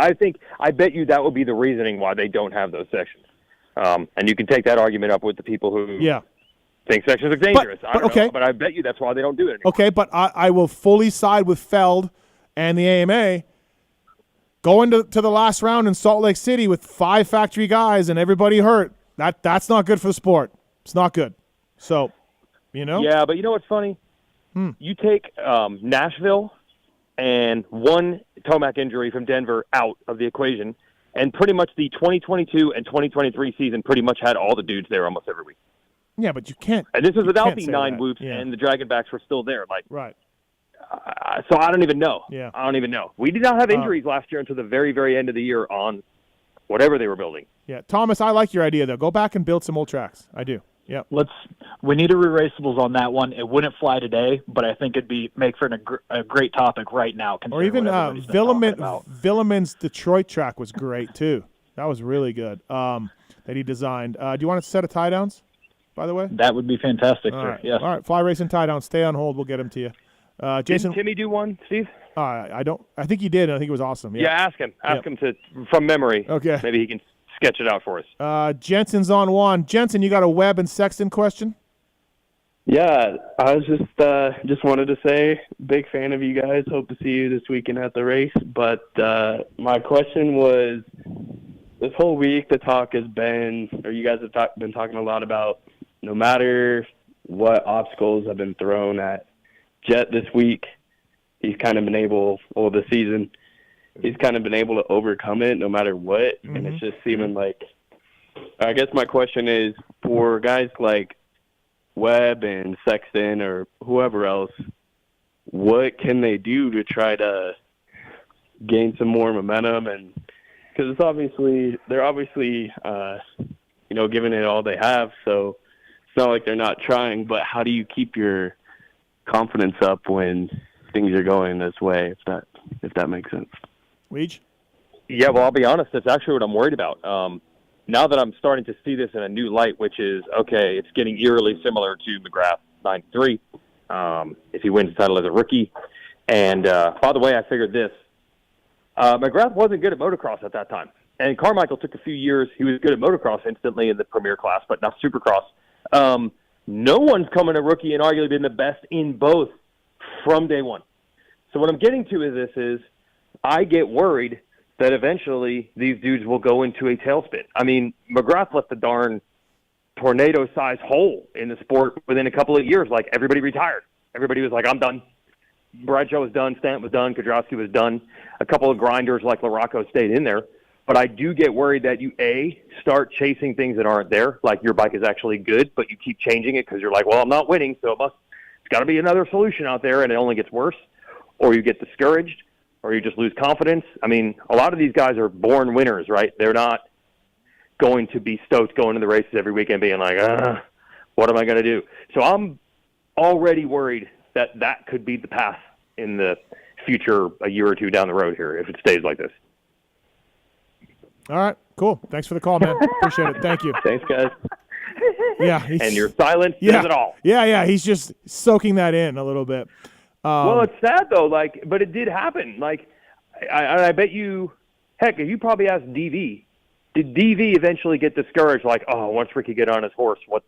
S11: I bet you that would be the reasoning why they don't have those sections. And you can take that argument up with the people who think sections are dangerous. I don't know, but I bet you that's why they don't do it anymore.
S1: Okay, but I will fully side with Feld and the AMA. Going to the last round in Salt Lake City with 5 factory guys and everybody hurt, that's not good for the sport. It's not good. So,
S11: Yeah, but you know what's funny? You take Nashville and one Tomac injury from Denver out of the equation, and pretty much the 2022 and 2023 season pretty much had all the dudes there almost every week.
S1: Yeah, but you can't.
S11: And this was without the
S1: say
S11: 9
S1: that.
S11: whoops, and the Dragonbacks were still there.
S1: Right.
S11: So I don't even know.
S1: Yeah.
S11: I don't even know. We did not have injuries last year until the very, very end of the year on whatever they were building.
S1: Yeah, Thomas, I like your idea, though. Go back and build some old tracks. I do. Yep.
S15: We need a re-raceables on that one. It wouldn't fly today, but I think it'd make for a great topic right now.
S1: Or even Villeman's Detroit track was great, too. That was really good that he designed. Do you want a set of tie downs, by the way?
S15: That would be fantastic,
S1: All
S15: sir.
S1: right.
S15: Yes.
S1: All right, fly racing tie downs. Stay on hold. We'll get them to you. Jason,
S11: didn't Timmy do one, Steve?
S1: I think he did. And I think it was awesome.
S11: Yeah, ask him. Ask him from memory.
S1: Okay.
S11: Maybe he can sketch it out for us.
S1: Jensen's on one. Jensen, you got a Webb and Sexton question?
S16: Yeah, I was just wanted to say, big fan of you guys. Hope to see you this weekend at the race. But my question was, this whole week the talk has been, or you guys have been talking a lot about, no matter what obstacles have been thrown at Jett this week, he's kind of been able, this season, he's kind of been able to overcome it no matter what.
S1: Mm-hmm.
S16: And it's just seeming like, I guess my question is, for guys like Webb and Sexton or whoever else, what can they do to try to gain some more momentum? And because they're obviously giving it all they have, so it's not like they're not trying, but how do you keep your confidence up when things are going this way, if that makes sense?
S1: Weege?
S11: Yeah, well, I'll be honest, that's actually what I'm worried about. Now that I'm starting to see this in a new light, which is, okay, it's getting eerily similar to McGrath 93 if he wins the title as a rookie. And by the way, I figured this. McGrath wasn't good at motocross at that time. And Carmichael took a few years. He was good at motocross instantly in the premier class, but not supercross. No one's coming a rookie and arguably been the best in both from day one. So what I'm getting to is I get worried that eventually these dudes will go into a tailspin. I mean, McGrath left a darn tornado-sized hole in the sport within a couple of years. Like, everybody retired. Everybody was like, I'm done. Bradshaw was done. Stanton was done. Kudrowski was done. A couple of grinders like LaRocco stayed in there. But I do get worried that you, start chasing things that aren't there. Like, your bike is actually good, but you keep changing it because you're like, well, I'm not winning, so it's got to be another solution out there, and it only gets worse. Or you get discouraged, or you just lose confidence. I mean, a lot of these guys are born winners, right? They're not going to be stoked going to the races every weekend being like, what am I going to do? So I'm already worried that could be the path in the future, a year or two down the road here, if it stays like this.
S1: All right, cool. Thanks for the call, man. Appreciate it. Thank you.
S11: Thanks, guys.
S1: Yeah.
S11: And your silence says it all.
S1: Yeah. He's just soaking that in a little bit.
S11: Well, it's sad, though, but it did happen. Like, I bet you, heck, if you probably asked DV, did DV eventually get discouraged? Like, once Ricky get on his horse, what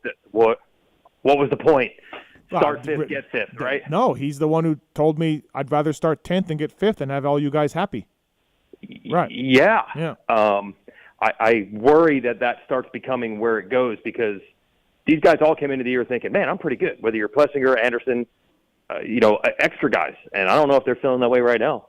S11: was the point? Start fifth, get fifth, right?
S1: No, he's the one who told me I'd rather start 10th and get 5th and have all you guys happy. Right.
S11: Yeah.
S1: Yeah.
S11: I worry that starts becoming where it goes because these guys all came into the year thinking, man, I'm pretty good, whether you're Plessinger, Anderson, extra guys. And I don't know if they're feeling that way right now.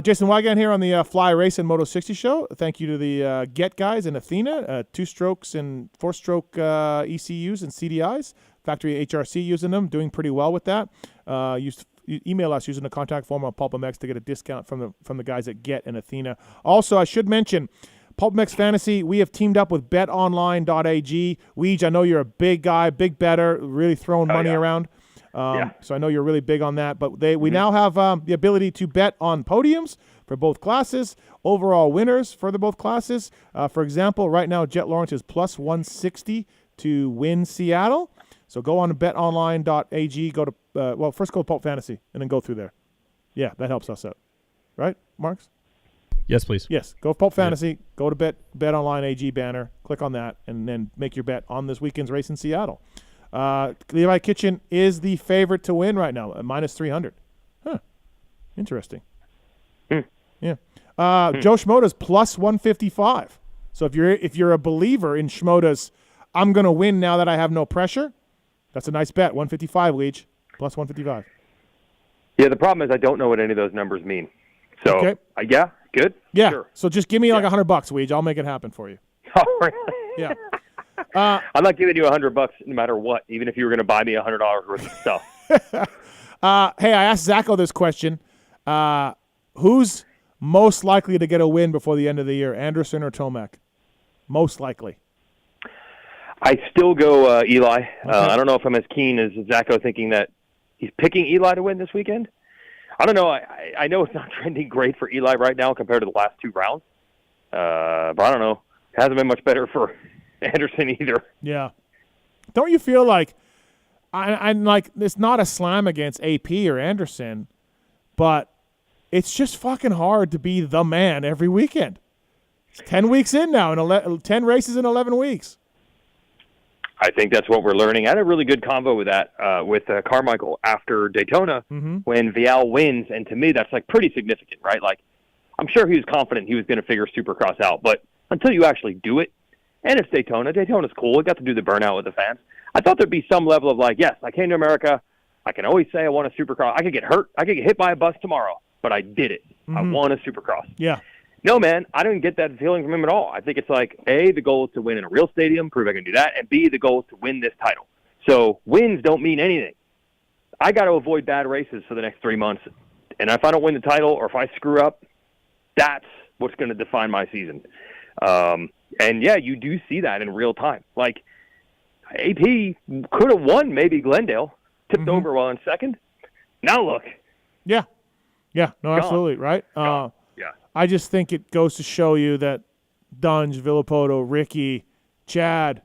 S1: Jason Weigandt here on the Fly Race and Moto 60 show. Thank you to the Get guys and Athena, 2-strokes and 4-stroke ECUs and CDIs. Factory HRC using them, doing pretty well with that. Email us using the contact form on PulpMX to get a discount from the guys at Get and Athena. Also, I should mention, PulpMX Fantasy, we have teamed up with betonline.ag. Weege, I know you're a big guy, big bettor, really throwing money around. So I know you're really big on that. But we now have the ability to bet on podiums for both classes, overall winners for both classes. For example, right now, Jett Lawrence is plus 160 to win Seattle. So go on to betonline.ag. Go to first go to Pulp Fantasy and then go through there. Yeah, that helps us out, right, Marks?
S3: Yes, please.
S1: Yes, go to Pulp Fantasy. Go to betonline AG banner. Click on that, and then make your bet on this weekend's race in Seattle. Levi Kitchen is the favorite to win right now, at minus 300. Huh. Interesting. Yeah. Joe Schmoda's plus 155. So if you're a believer in Schmoda's, I'm going to win now that I have no pressure, that's a nice bet. 155, Leach. Plus 155.
S11: Yeah, the problem is I don't know what any of those numbers mean. So,
S1: okay.
S11: Yeah, good?
S1: Yeah.
S11: Sure.
S1: So just give me like $100, Weege. I'll make it happen for you.
S11: Oh, really?
S1: Yeah.
S11: I'm not giving you $100 no matter what, even if you were going to buy me $100 worth of stuff.
S1: Hey, I asked Zacho this question. Who's most likely to get a win before the end of the year, Anderson or Tomac? Most likely.
S11: I still go Eli. Okay. I don't know if I'm as keen as Zacho thinking that he's picking Eli to win this weekend. I don't know. I know it's not trending great for Eli right now compared to the last two rounds. But I don't know. It hasn't been much better for Anderson either.
S1: Yeah. Don't you feel like I'm like, it's not a slam against AP or Anderson, but it's just fucking hard to be the man every weekend. It's 10 weeks in now, and 10 races in 11 weeks.
S11: I think that's what we're learning. I had a really good convo with that with Carmichael after Daytona when Vial wins, and to me that's like pretty significant, right? Like, I'm sure he was confident he was going to figure Supercross out, but until you actually do it, and it's Daytona. Daytona's cool. We got to do the burnout with the fans. I thought there'd be some level of like, yes, I came to America. I can always say I won a Supercross. I could get hurt. I could get hit by a bus tomorrow, but I did it. I won a Supercross.
S1: Yeah.
S11: No, man, I didn't get that feeling from him at all. I think it's like, A, the goal is to win in a real stadium, prove I can do that, and B, the goal is to win this title. So wins don't mean anything. I got to avoid bad races for the next 3 months, and if I don't win the title or if I screw up, that's what's going to define my season. And, yeah, you do see that in real time. Like, AP could have won maybe Glendale, tipped over while in second. Now look.
S1: Yeah. Yeah, no,
S11: Gone.
S1: absolutely, right?
S11: Yeah.
S1: I just think it goes to show you that Dunge, Villapoto, Ricky, Chad,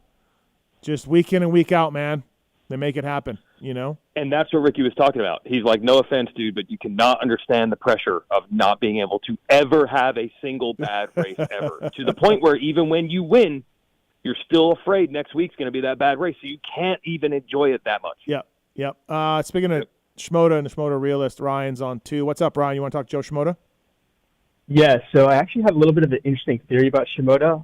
S1: just week in and week out, man, they make it happen, you know?
S11: And that's what Ricky was talking about. He's like, no offense, dude, but you cannot understand the pressure of not being able to ever have a single bad race ever. To the point where even when you win, you're still afraid next week's going to be that bad race, so you can't even enjoy it that much.
S1: Yep. Speaking of Schmoda and the Schmoda Realist, Ryan's on too. What's up, Ryan? You want to talk Joe Schmoda?
S17: Yeah, so I actually have a little bit of an interesting theory about Shimoda.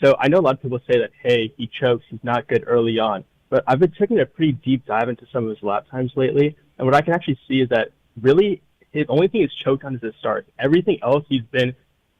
S17: So I know a lot of people say that, hey, he chokes, he's not good early on. But I've been taking a pretty deep dive into some of his lap times lately, and what I can actually see is that really his only thing he's choked on is his start. Everything else, he's been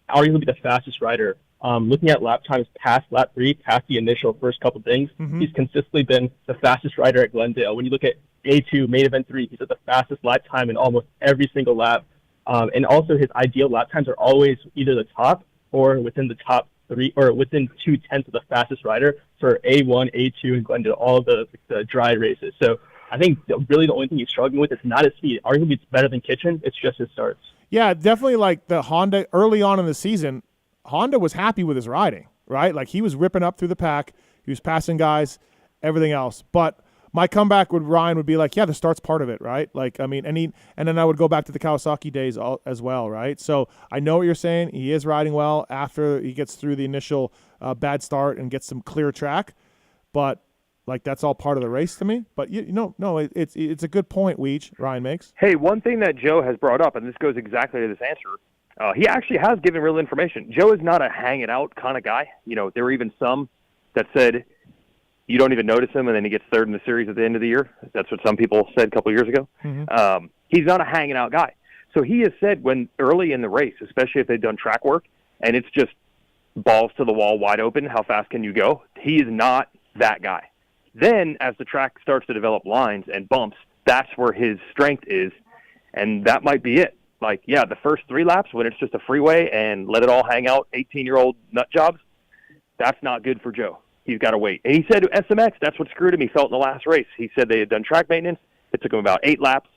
S17: arguably the fastest rider. Looking at lap times past lap 3, past the initial first couple things, he's consistently been the fastest rider at Glendale. When you look at A2, main event 3, he's at the fastest lap time in almost every single lap. And also his ideal lap times are always either the top or within the top 3 or within 2/10 of the fastest rider for A1, A2, and Glendale, all of the dry races. So I think really the only thing he's struggling with is not his speed. Arguably it's better than Kitchen. It's just his starts.
S1: Yeah, definitely like the Honda early on in the season, Honda was happy with his riding, right? Like he was ripping up through the pack. He was passing guys, everything else. But my comeback with Ryan would be like, yeah, the start's part of it, right? Like, I mean, and then I would go back to the Kawasaki days as well, right? So I know what you're saying. He is riding well after he gets through the initial bad start and gets some clear track. But, like, that's all part of the race to me. But, it's a good point, Ryan makes.
S11: Hey, one thing that Joe has brought up, and this goes exactly to this answer, he actually has given real information. Joe is not a hang-it-out kind of guy. You know, there were even some that said you don't even notice him, and then he gets third in the series at the end of the year. That's what some people said a couple years ago. He's not a hanging-out guy. So he has said when early in the race, especially if they've done track work, and it's just balls to the wall wide open, how fast can you go? He is not that guy. Then as the track starts to develop lines and bumps, that's where his strength is, and that might be it. Like, yeah, the first 3 laps when it's just a freeway and let it all hang out, 18-year-old nut jobs, that's not good for Joe. He's got to wait. And he said SMX, that's what screwed him. He felt in the last race. He said they had done track maintenance. It took him about 8 laps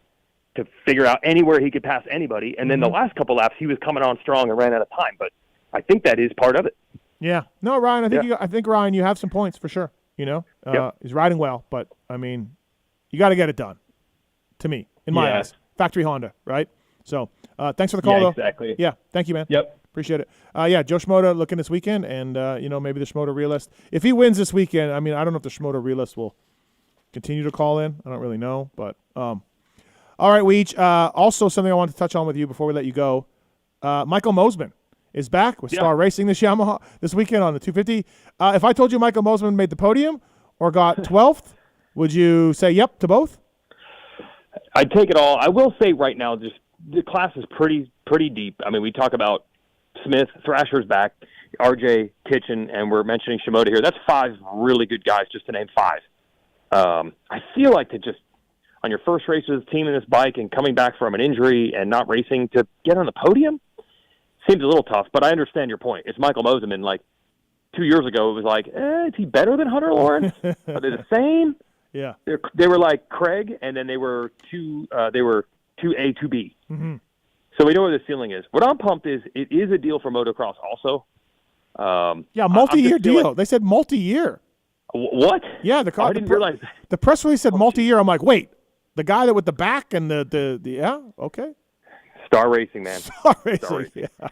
S11: to figure out anywhere he could pass anybody. And then the last couple laps, he was coming on strong and ran out of time. But I think that is part of it.
S1: Yeah. No, Ryan, I think Ryan, you have some points for sure. You know, he's riding well, but I mean, you got to get it done. To me, in my eyes, factory Honda, right? So, thanks for the call, though.
S17: Exactly.
S1: Yeah, thank you, man.
S17: Yep.
S1: Appreciate it. Joe Shimoda looking this weekend, and, maybe the Shimoda realist. If he wins this weekend, I mean, I don't know if the Shimoda realist will continue to call in. I don't really know, but all right, Weech. Also, something I wanted to touch on with you before we let you go. Michael Mosman is back with Star Racing this weekend on the 250. If I told you Michael Mosman made the podium or got 12th, would you say yep to both?
S11: I'd take it all. I will say right now, just the class is pretty deep. I mean, we talk about Smith, Thrasher's back, RJ, Kitchen, and we're mentioning Shimoda here. That's 5 really good guys, just to name 5. I feel like to just on your first race with the team in this bike and coming back from an injury and not racing to get on the podium seems a little tough, but I understand your point. It's Michael Mosman. Like 2 years ago, it was like, is he better than Hunter Lawrence? Are they the same?
S1: Yeah.
S11: They were like Craig, and then they were 2A, 2B.
S1: Mm-hmm.
S11: So we know where the ceiling is. What I'm pumped is it is a deal for motocross also.
S1: Multi-year deal. They said multi-year.
S11: What?
S1: Yeah,
S11: I didn't realize that.
S1: The press release said multi-year. I'm like, wait, the guy that with the back and the yeah, okay.
S11: Star Racing, man.
S1: Star Racing. Yeah.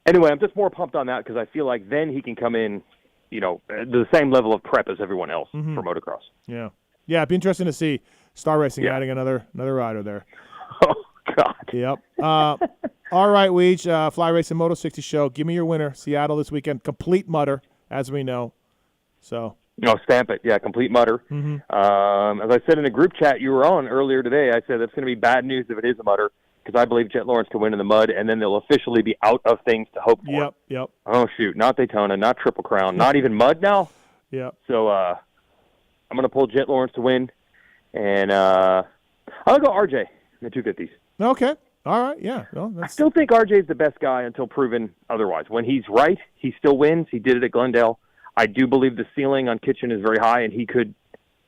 S11: Anyway, I'm just more pumped on that because I feel like then he can come in, the same level of prep as everyone else for motocross.
S1: Yeah. Yeah, it'd be interesting to see Star Racing adding another rider there.
S11: Oh, God.
S1: Yep. All right, Weege, Fly Racing Moto 60 show. Give me your winner. Seattle this weekend. Complete mutter, as we know. So.
S11: No, stamp it. Yeah, complete mutter.
S1: Mm-hmm.
S11: As I said in the group chat you were on earlier today, I said that's going to be bad news if it is a mutter because I believe Jett Lawrence can win in the mud, and then they'll officially be out of things to hope for.
S1: Yep.
S11: Oh, shoot. Not Daytona, not Triple Crown, not even mud now?
S1: Yep.
S11: So I'm going to pull Jett Lawrence to win, and I'll go RJ in the 250s.
S1: Okay. All right. Yeah. Well,
S11: I still think RJ is the best guy until proven otherwise. When he's right, he still wins. He did it at Glendale. I do believe the ceiling on Kitchen is very high, and he could.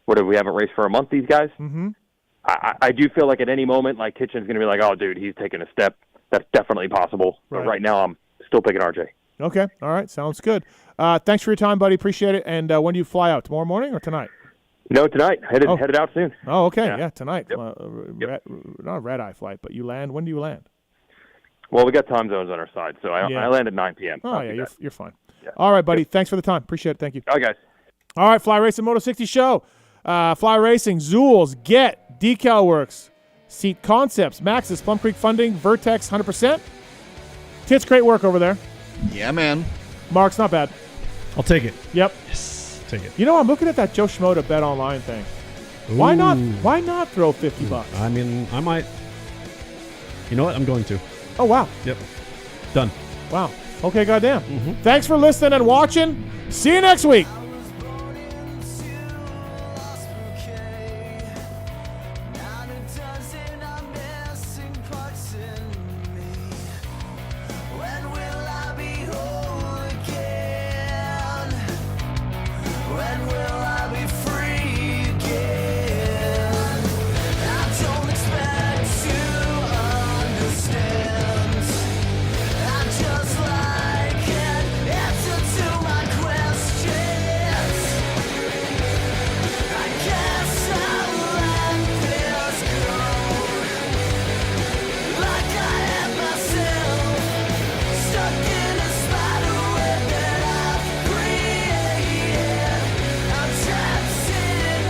S11: We haven't raced for a month, these guys.
S1: Mm-hmm.
S11: I do feel like at any moment, like Kitchen's going to be like, oh, dude, he's taking a step. That's definitely possible.
S1: Right.
S11: But right now, I'm still picking RJ.
S1: Okay. All right. Sounds good. Thanks for your time, buddy. Appreciate it. And when do you fly out? Tomorrow morning or tonight?
S11: No, tonight. Headed out soon.
S1: Oh, okay. Yeah, tonight.
S11: Yep.
S1: Not a red-eye flight, but you land. When do you land?
S11: Well, we got time zones on our side, so I land at 9 p.m.
S1: Oh, yeah, you're fine. Yeah. All right, buddy. Thanks for the time. Appreciate it. Thank you.
S11: All right, guys.
S1: All right, Fly Racing Moto 60 show. Fly Racing, Zools, Get, Decal Works, Seat Concepts, Maxxis, Plum Creek Funding, Vertex, 100%. Tits, great work over there.
S2: Yeah, man.
S1: Mark's not bad.
S3: I'll take it.
S1: Yep.
S2: Yes.
S3: Take it.
S1: You know, I'm looking at that Joe Schmoda bet online thing. Why not?
S3: Ooh.
S1: Why not throw $50?
S3: I mean, I might. You know what? I'm going to.
S1: Oh, wow.
S3: Yep. Done.
S1: Wow. Okay, goddamn. Thanks for listening and watching. See you next week.